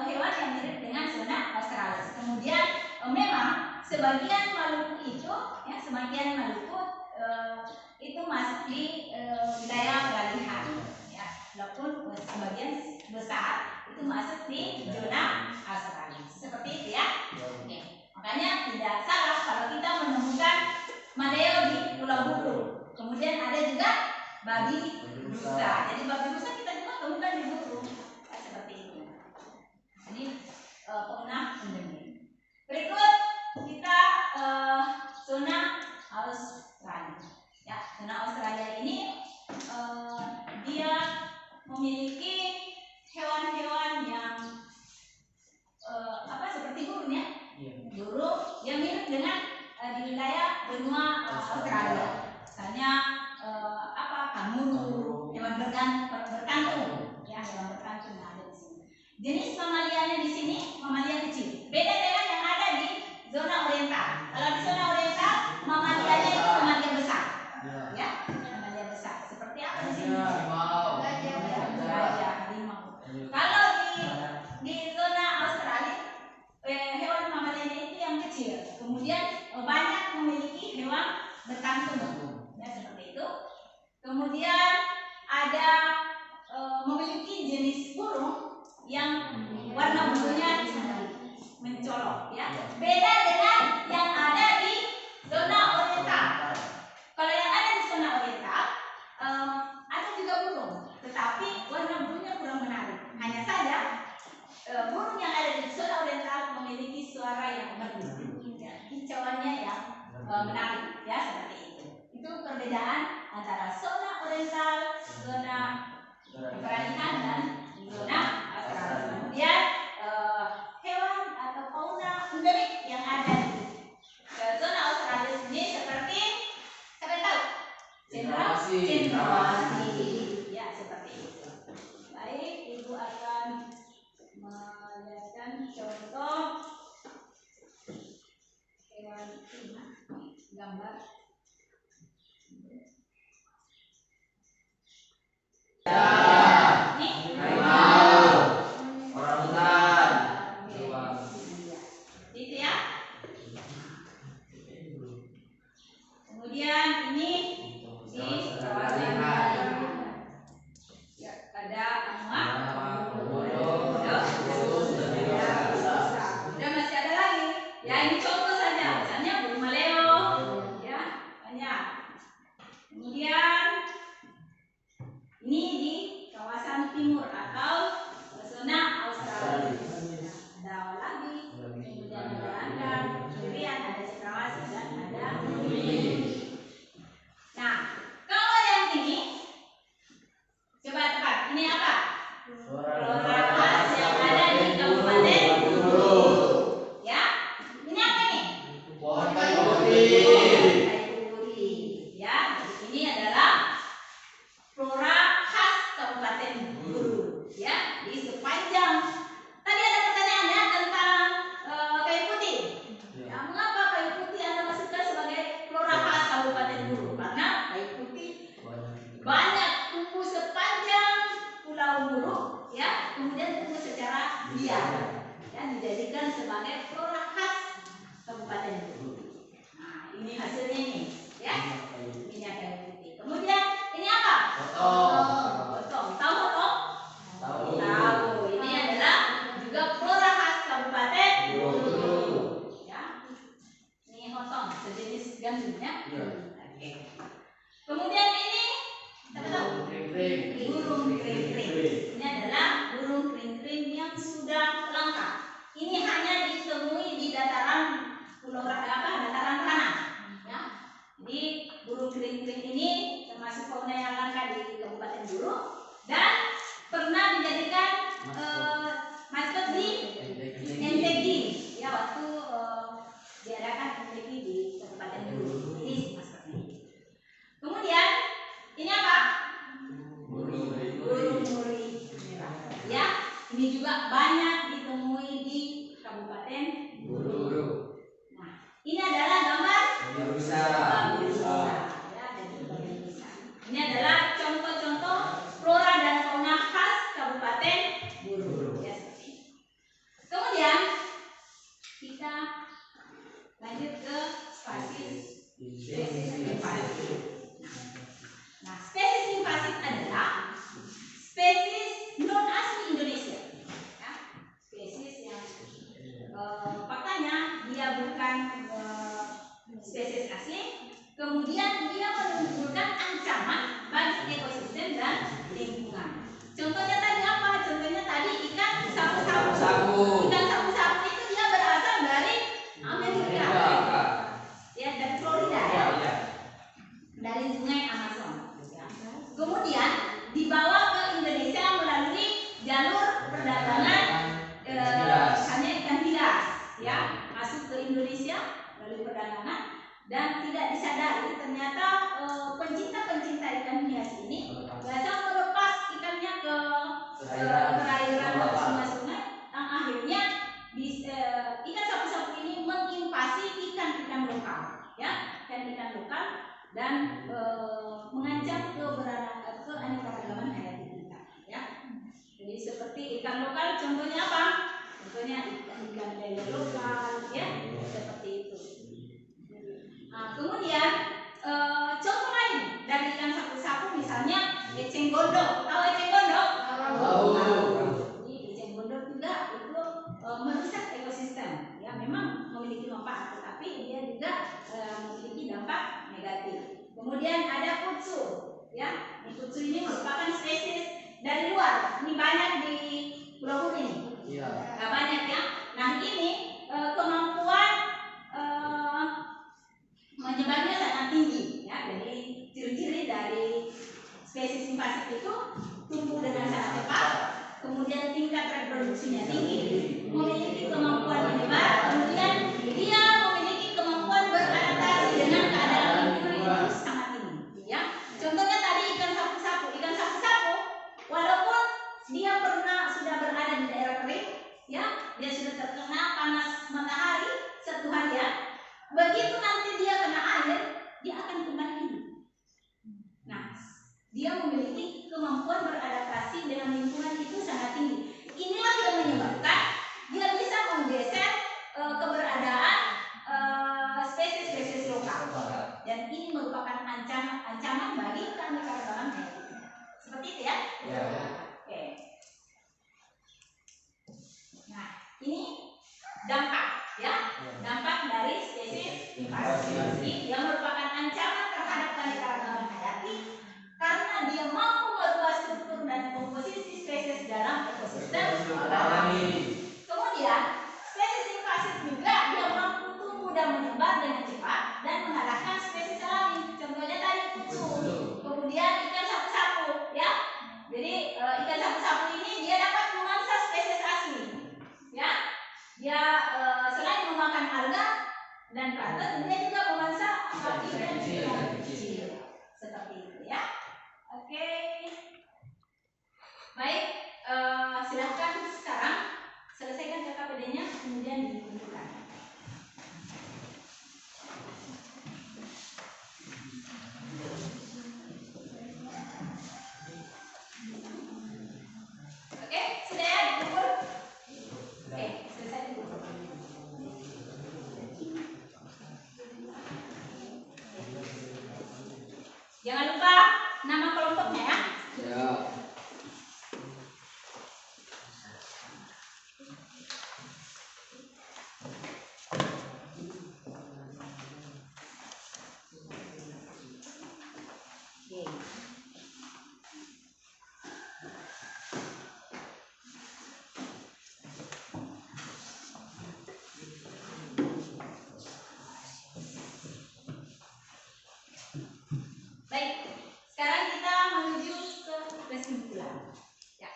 hewan yang mirip dengan zona Australia. Kemudian memang sebagian Maluku itu itu masuk di wilayah peralihan ya, walaupun sebagian besar itu masuk di zona Australia. Seperti itu ya. Oke. Makanya tidak salah kalau kita menemukan maleo di Pulau Buru. Kemudian ada juga babi rusa. Jadi babi rusa kita juga temukan di Buru. Ya, seperti itu. Ini fauna endemik. Berikut kita zona Australia. Ya, zona Australia ini dia memiliki hewan-hewan yang seperti burung ya. Burung yang mirip dengan di wilayah benua Australia. Misalnya kanguru, hewan berkantung, ya hewan berkantung yang ada di sini. Jenis mamalianya di sini mamalia kecil. Beda dengan yang ada di zona oriental. Kalau di zona oriental mamalianya itu mamalia besar, ya mamalia besar. Seperti apa di sini? Gajah, harimau. Kalau di zona Australia hewan mamalianya itu yang kecil. Kemudian banyak memiliki hewan berkantung, ya seperti itu. Kemudian ada memiliki jenis burung yang warna bulunya mencolok, ya. Beda dengan yang ada di zona oriental. Kalau yang ada di zona oriental ada juga burung, tetapi warna bulunya kurang menarik. Hanya saja burung yang ada di zona oriental memiliki suara yang merdu, ya, kicauannya yang menarik, ya seperti itu. Itu perbedaan antara zona oriental, zona peralihan dan zona Australia. Kemudian hewan atau fauna endemik yang ada di zona Australia ini seperti siapa yang tahu? Cendrawasih. Ya seperti itu. Baik, Ibu akan melihatkan contoh hewan gambar. Kemudian ini di ya, ada dan masih ada lagi. Ya ini contoh saja, misalnya burung maleo, ya Burung kering-kering. Ini adalah burung kering-kering yang sudah lengkap. Ini hanya ditemui di dataran dataran tanah. Ya. Jadi burung kering-kering ini termasuk fauna yang langka di Kabupaten Buru dan pernah dijadikan maskot di NTG ya waktu diadakan NTG di Kabupaten Buru. Ini maskotnya. Kemudian ini apa? Burung muri. Ya, ini juga banyak ditemui di Kabupaten Buru. Nah, ini adalah gambar Berusa. Ya, jadi bisa. Ini adalah contoh-contoh flora dan fauna khas Kabupaten Buru. Ya, seperti ini. Kemudian kita lanjut ke spesies invasif. Nah, spesies invasif adalah spesies non asli Indonesia. Ya, spesies yang faktanya dia bukan spesies asli, kemudian dia menimbulkan ancaman bagi ekosistem dan lingkungan. Contohnya tadi apa? Contohnya tadi ikan sapu-sapu. Ikan sapu-sapu itu dia berasal dari Amerika. Ya, dari Florida ya. Dari sungai Amazon. Kemudian dibawa ke Indonesia melalui jalur perdagangan hanya ikan hias ya, masuk ke Indonesia melalui perdagangan dan tidak disadari ternyata pencinta ikan hias ini biasa melepas ikannya ke perairan atau sungai-sungai yang akhirnya ikan sapu-sapu ini menginvasi ikan-ikan lokal ya, ikan lokal dan mengancam keanekaragaman hayati kita ya. Jadi seperti ikan lokal contohnya apa? Contohnya ikan lele lokal ya, seperti itu. Nah, kemudian contoh lain dari ikan sapu-sapu misalnya eceng gondok. Tahu eceng gondok? Tahu. Jadi eceng gondok juga itu merusak ekosistem ya, memang memiliki manfaat tetapi dia juga memiliki dampak negatif. Kemudian ada kutsu ya. Kutsu ini merupakan spesies dari luar. Ini banyak di Pulau Buru ini. Iya. Nah, banyak ya. Nah, ini kemampuan menyebarnya sangat tinggi ya. Jadi ciri-ciri dari spesies invasif itu tumbuh dengan sangat cepat, kemudian tingkat reproduksinya tinggi, memiliki kemampuan menyebar, kemudian dia memiliki kemampuan beradaptasi dengan keadaan lingkungan itu sangat tinggi ya. Contohnya tadi ikan sapu-sapu walaupun dia sudah berada di daerah kering ya, dia sudah terkena panas matahari satu harian, begitu nanti dia kena air dia akan kembali hidup. Nah, dia memiliki kemampuan beradaptasi dengan lingkungan itu sangat tinggi. Inilah yang menyebabkan dia bisa menggeser keberadaan spesies-spesies lokal. Dan ini merupakan ancaman bagi keanekaragaman hayati. Seperti itu ya? Ya. Oke. Nah, ini dampak ya. Dampak dari spesies invasif yang merupakan ancaman terhadap keanekaragaman hayati karena dia mampu merubah struktur dan komposisi spesies dalam ekosistem alami. Kemudian spesies invasif juga dia mampu tumbuh dan menyebar dengan cepat dan mengalahkan spesies alami. Contohnya tadi kutsu, kemudian ikan sapu-sapu ya. Jadi ikan sapu-sapu ini dia dapat memangsa spesies asli ya. Dia selain memakan alga dan plankton, dia juga memangsa ikan kecil. Seperti itu ya. Oke. Baik, silahkan sekarang selesaikan KKPD-nya kemudian ditentukan. Oke, sudah ya dikumpul? Oke, selesai dikumpul. Jangan lupa nama kelompoknya ya. Ya. Oke. Sekarang kita menuju ke kesimpulan. Ya.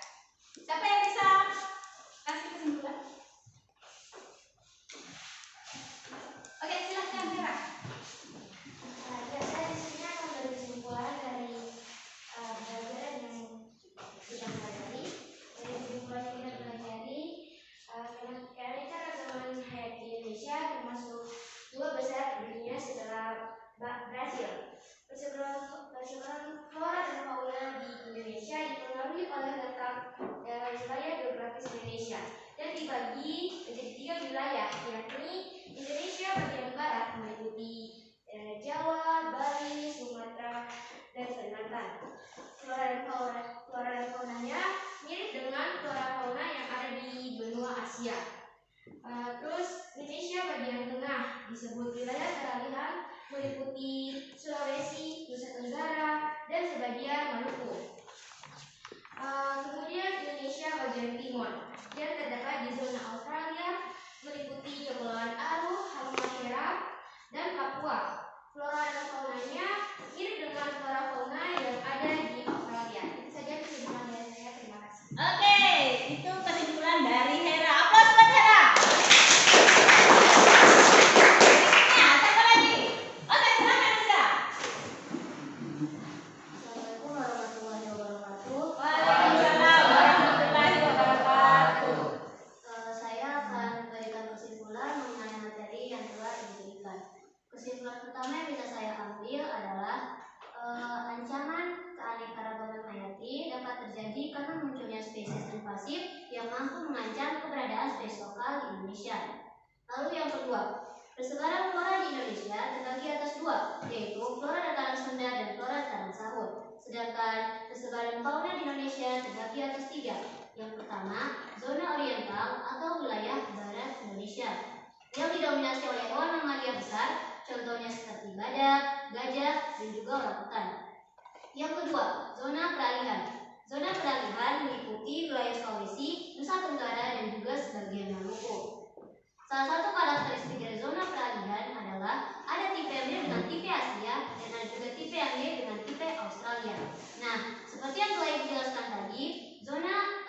Siapa yang bisa kasih kesimpulan? Oke, silahkan Hera. Ya, saya di sini akan beri kesimpulan dari pelajaran yang kita pelajari. Dari kesimpulan yang kita pelajari, keanekaragaman hayati Indonesia termasuk dua besar di dunia setelah Brasil. Persebaran flora dan fauna di Indonesia dipengaruhi oleh letak wilayah geografis Indonesia dan dibagi menjadi 3 wilayah, yakni Indonesia bagian barat meliputi Jawa, Bali, Sumatera, dan Kalimantan. Flora dan faunanya mirip dengan flora fauna yang ada di benua Asia. Terus Indonesia bagian tengah disebut wilayah peralihan meliputi Sulawesi, Nusa Tenggara, dan sebagian Maluku. Kemudian Indonesia bagian timur yang terdapat di zona Australia meliputi Kepulauan Aru, Halmahera, dan Papua. Flora dan faunanya mirip dengan flora fauna yang ada di Australia. Itu saja kesimpulan dari saya. Terima kasih. Oke, itu kesimpulan dari Hera. Aplaus buat Hera. Berikutnya, siapa lagi? Oke, silakan Lisa. Assalamualaikum warahmatullahi wabarakatuh. Waalaikumsalam warahmatullahi wabarakatuh. Saya akan memberikan kesimpulan mengenai materi yang telah diberikan. Kesimpulan pertama yang bisa saya ambil adalah ancaman keanekaragaman hayati dapat terjadi karena munculnya spesies invasif yang mampu mengancam keberadaan spesies lokal di Indonesia. Lalu yang kedua, persebaran flora di Indonesia terbagi atas dua, yaitu flora dataran rendah dan flora dataran sahur. Sedangkan persebaran fauna di Indonesia terbagi atas tiga. Yang pertama, zona oriental atau wilayah barat Indonesia yang didominasi oleh hewan mamalia besar, contohnya seperti badak, gajah, dan juga orangutan. Yang kedua, zona peralihan. Zona peralihan meliputi wilayah Sulawesi, Nusa Tenggara, dan juga sebagian Maluku. Salah satu karakteristik dari zona peralihan adalah ada tipe yang mirip dengan tipe Asia dan ada juga tipe yang mirip dengan tipe Australia. Nah, seperti yang telah dijelaskan tadi, zona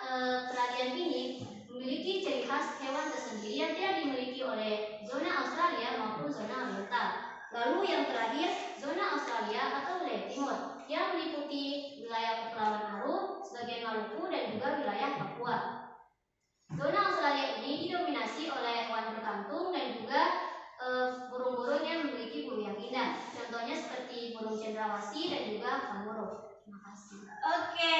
peralihan ini memiliki ciri khas hewan tersendiri yang tidak dimiliki oleh zona Australia maupun zona oriental. Lalu yang terakhir, zona Australia atau wilayah timur yang meliputi wilayah Kepulauan Aru, sebagian Maluku, dan juga wilayah Papua. Zona Australia ini didominasi oleh hewan berkantung dan juga burung-burung yang memiliki bulu yang indah. Contohnya seperti burung cendrawasih dan juga kanguru. Terima kasih. Oke,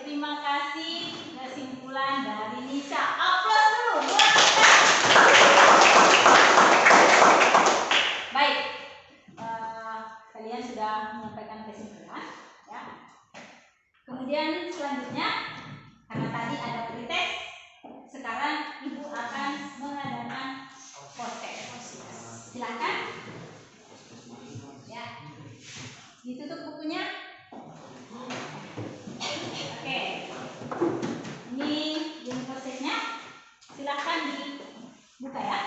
terima kasih kesimpulan dari Nisa. Aplaus dulu buat Nisa. Baik, kalian sudah menyampaikan kesimpulan, ya. Kemudian selanjutnya, karena tadi ada pretest, sekarang Ibu akan mengadakan post-test. Silakan. Ya. Ditutup bukunya. Oke. Ini unit post-testnya. Silakan dibuka ya.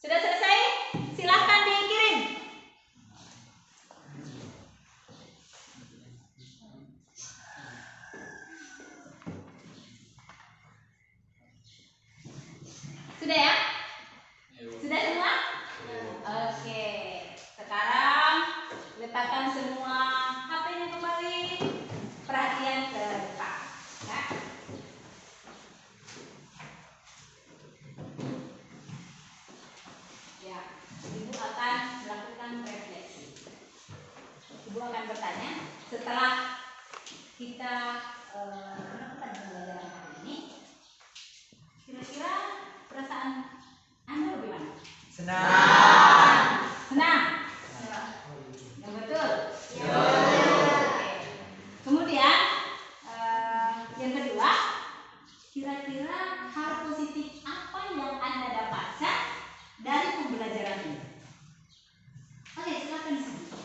Sudah selesai? Silahkan dikirim. Sudah ya? Sudah semua? Oke. Sekarang letakkan semua HP-nya kembali. Perhatian ke depan. Ya. Ya, Ibu akan melakukan refleksi. Ibu akan bertanya setelah kita melakukan pembelajaran hari ini, kira-kira perasaan Anda bagaimana? Senang. Senang? Yang betul? Oke. Kemudian yang kedua, kira-kira hal positif apa yang Anda dapatkan dari pembelajaran ini? Oke, silakan disebut.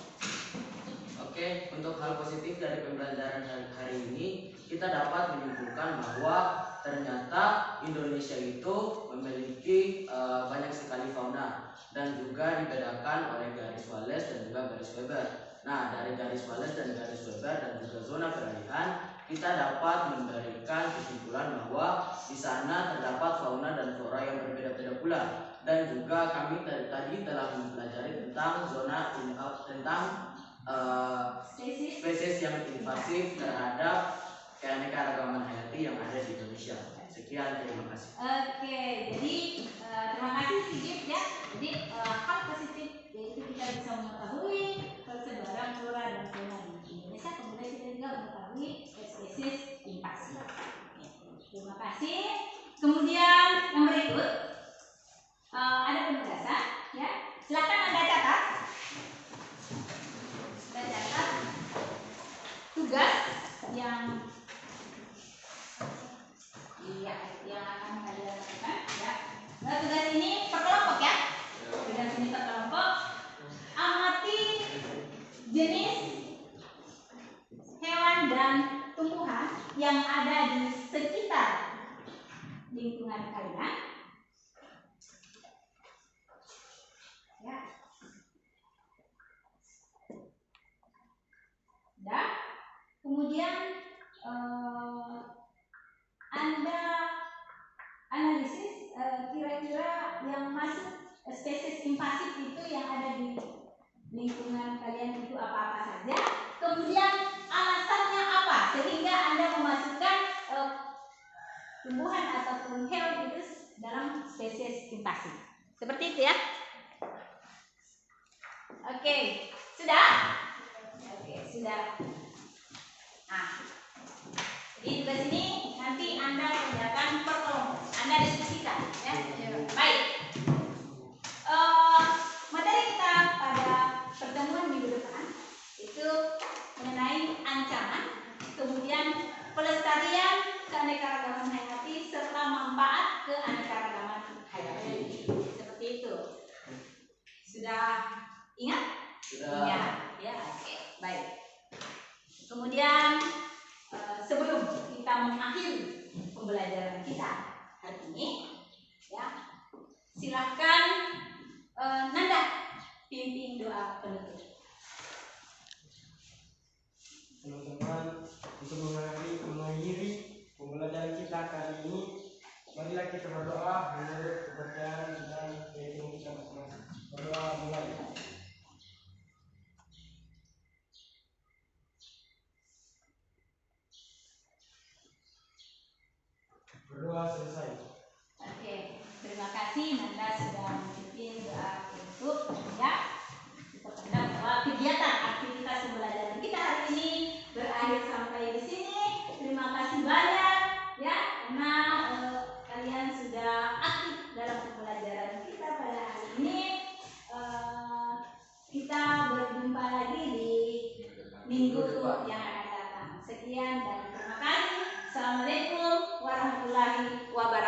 Oke, untuk hal positif dari pembelajaran hari ini, kita dapat menyimpulkan bahwa ternyata Indonesia itu memiliki banyak sekali fauna dan juga dibedakan oleh garis Wallace dan juga garis Weber. Nah, dari garis Wallace dan garis Weber dan juga zona peralihan, kita dapat memberikan kesimpulan bahwa di sana terdapat fauna dan flora yang berbeda-beda pula. Dan juga kami tadi telah mempelajari tentang spesies yang invasif terhadap keanekaragaman hayati yang ada di Indonesia. Sekian, terima kasih. Oke, jadi terima kasih Sigit ya. Jadi hal positif yaitu kita bisa mengetahui persebaran flora dan fauna di Indonesia. Kemudian kita juga mengetahui spesies invasif. Terima kasih. Kemudian yang berikut ada penugasan ya. Silakan Anda catat. Sudah catat tugas yang akan kalian lakukan ya. Nah, tugas ini per kelompok ya. Tugas ini per kelompok. Amati jenis hewan dan tumbuhan yang ada di sekitar lingkungan kalian. Ya. Dan kemudian Anda analisis kira-kira yang masuk spesies invasif itu yang ada di lingkungan kalian itu apa-apa saja. Kemudian alasannya apa sehingga Anda memasukkan tumbuhan ataupun hewan itu dalam spesies invasif. Seperti itu ya. Oke, sudah? Oke, sudah. Nah, di tugas ini nanti Anda kerjakan per kelompok. Anda diskusikan ya. Baik. Materi kita pada pertemuan minggu depan itu mengenai ancaman, kemudian pelestarian keanekaragaman hayati serta manfaat keanekaragaman hayati. Seperti itu. Sudah ingat? Sudah. Ingat. Ya, oke. Baik. Kemudian sebelum kita mengakhiri pembelajaran kita hari ini, ya, silahkan Nanda pimpin doa penutup. Teman-teman, untuk mengakhiri pembelajaran kita kali ini, marilah kita berdoa menurut kepercayaan dan keyakinan kita masing-masing. Berdoa mulai. Berdoa selesai. Oke, terima kasih Nanda sudah memimpin doa penutup ya. Kita pandang bahwa kegiatan aktivitas pembelajaran kita hari ini berakhir sampai di sini. Terima kasih banyak ya karena kalian sudah aktif dalam pembelajaran kita pada hari ini. Kita berjumpa lagi di minggu yang akan datang. Sekian dan terima kasih. Assalamualaikum warahmatullahi wabarakatuh.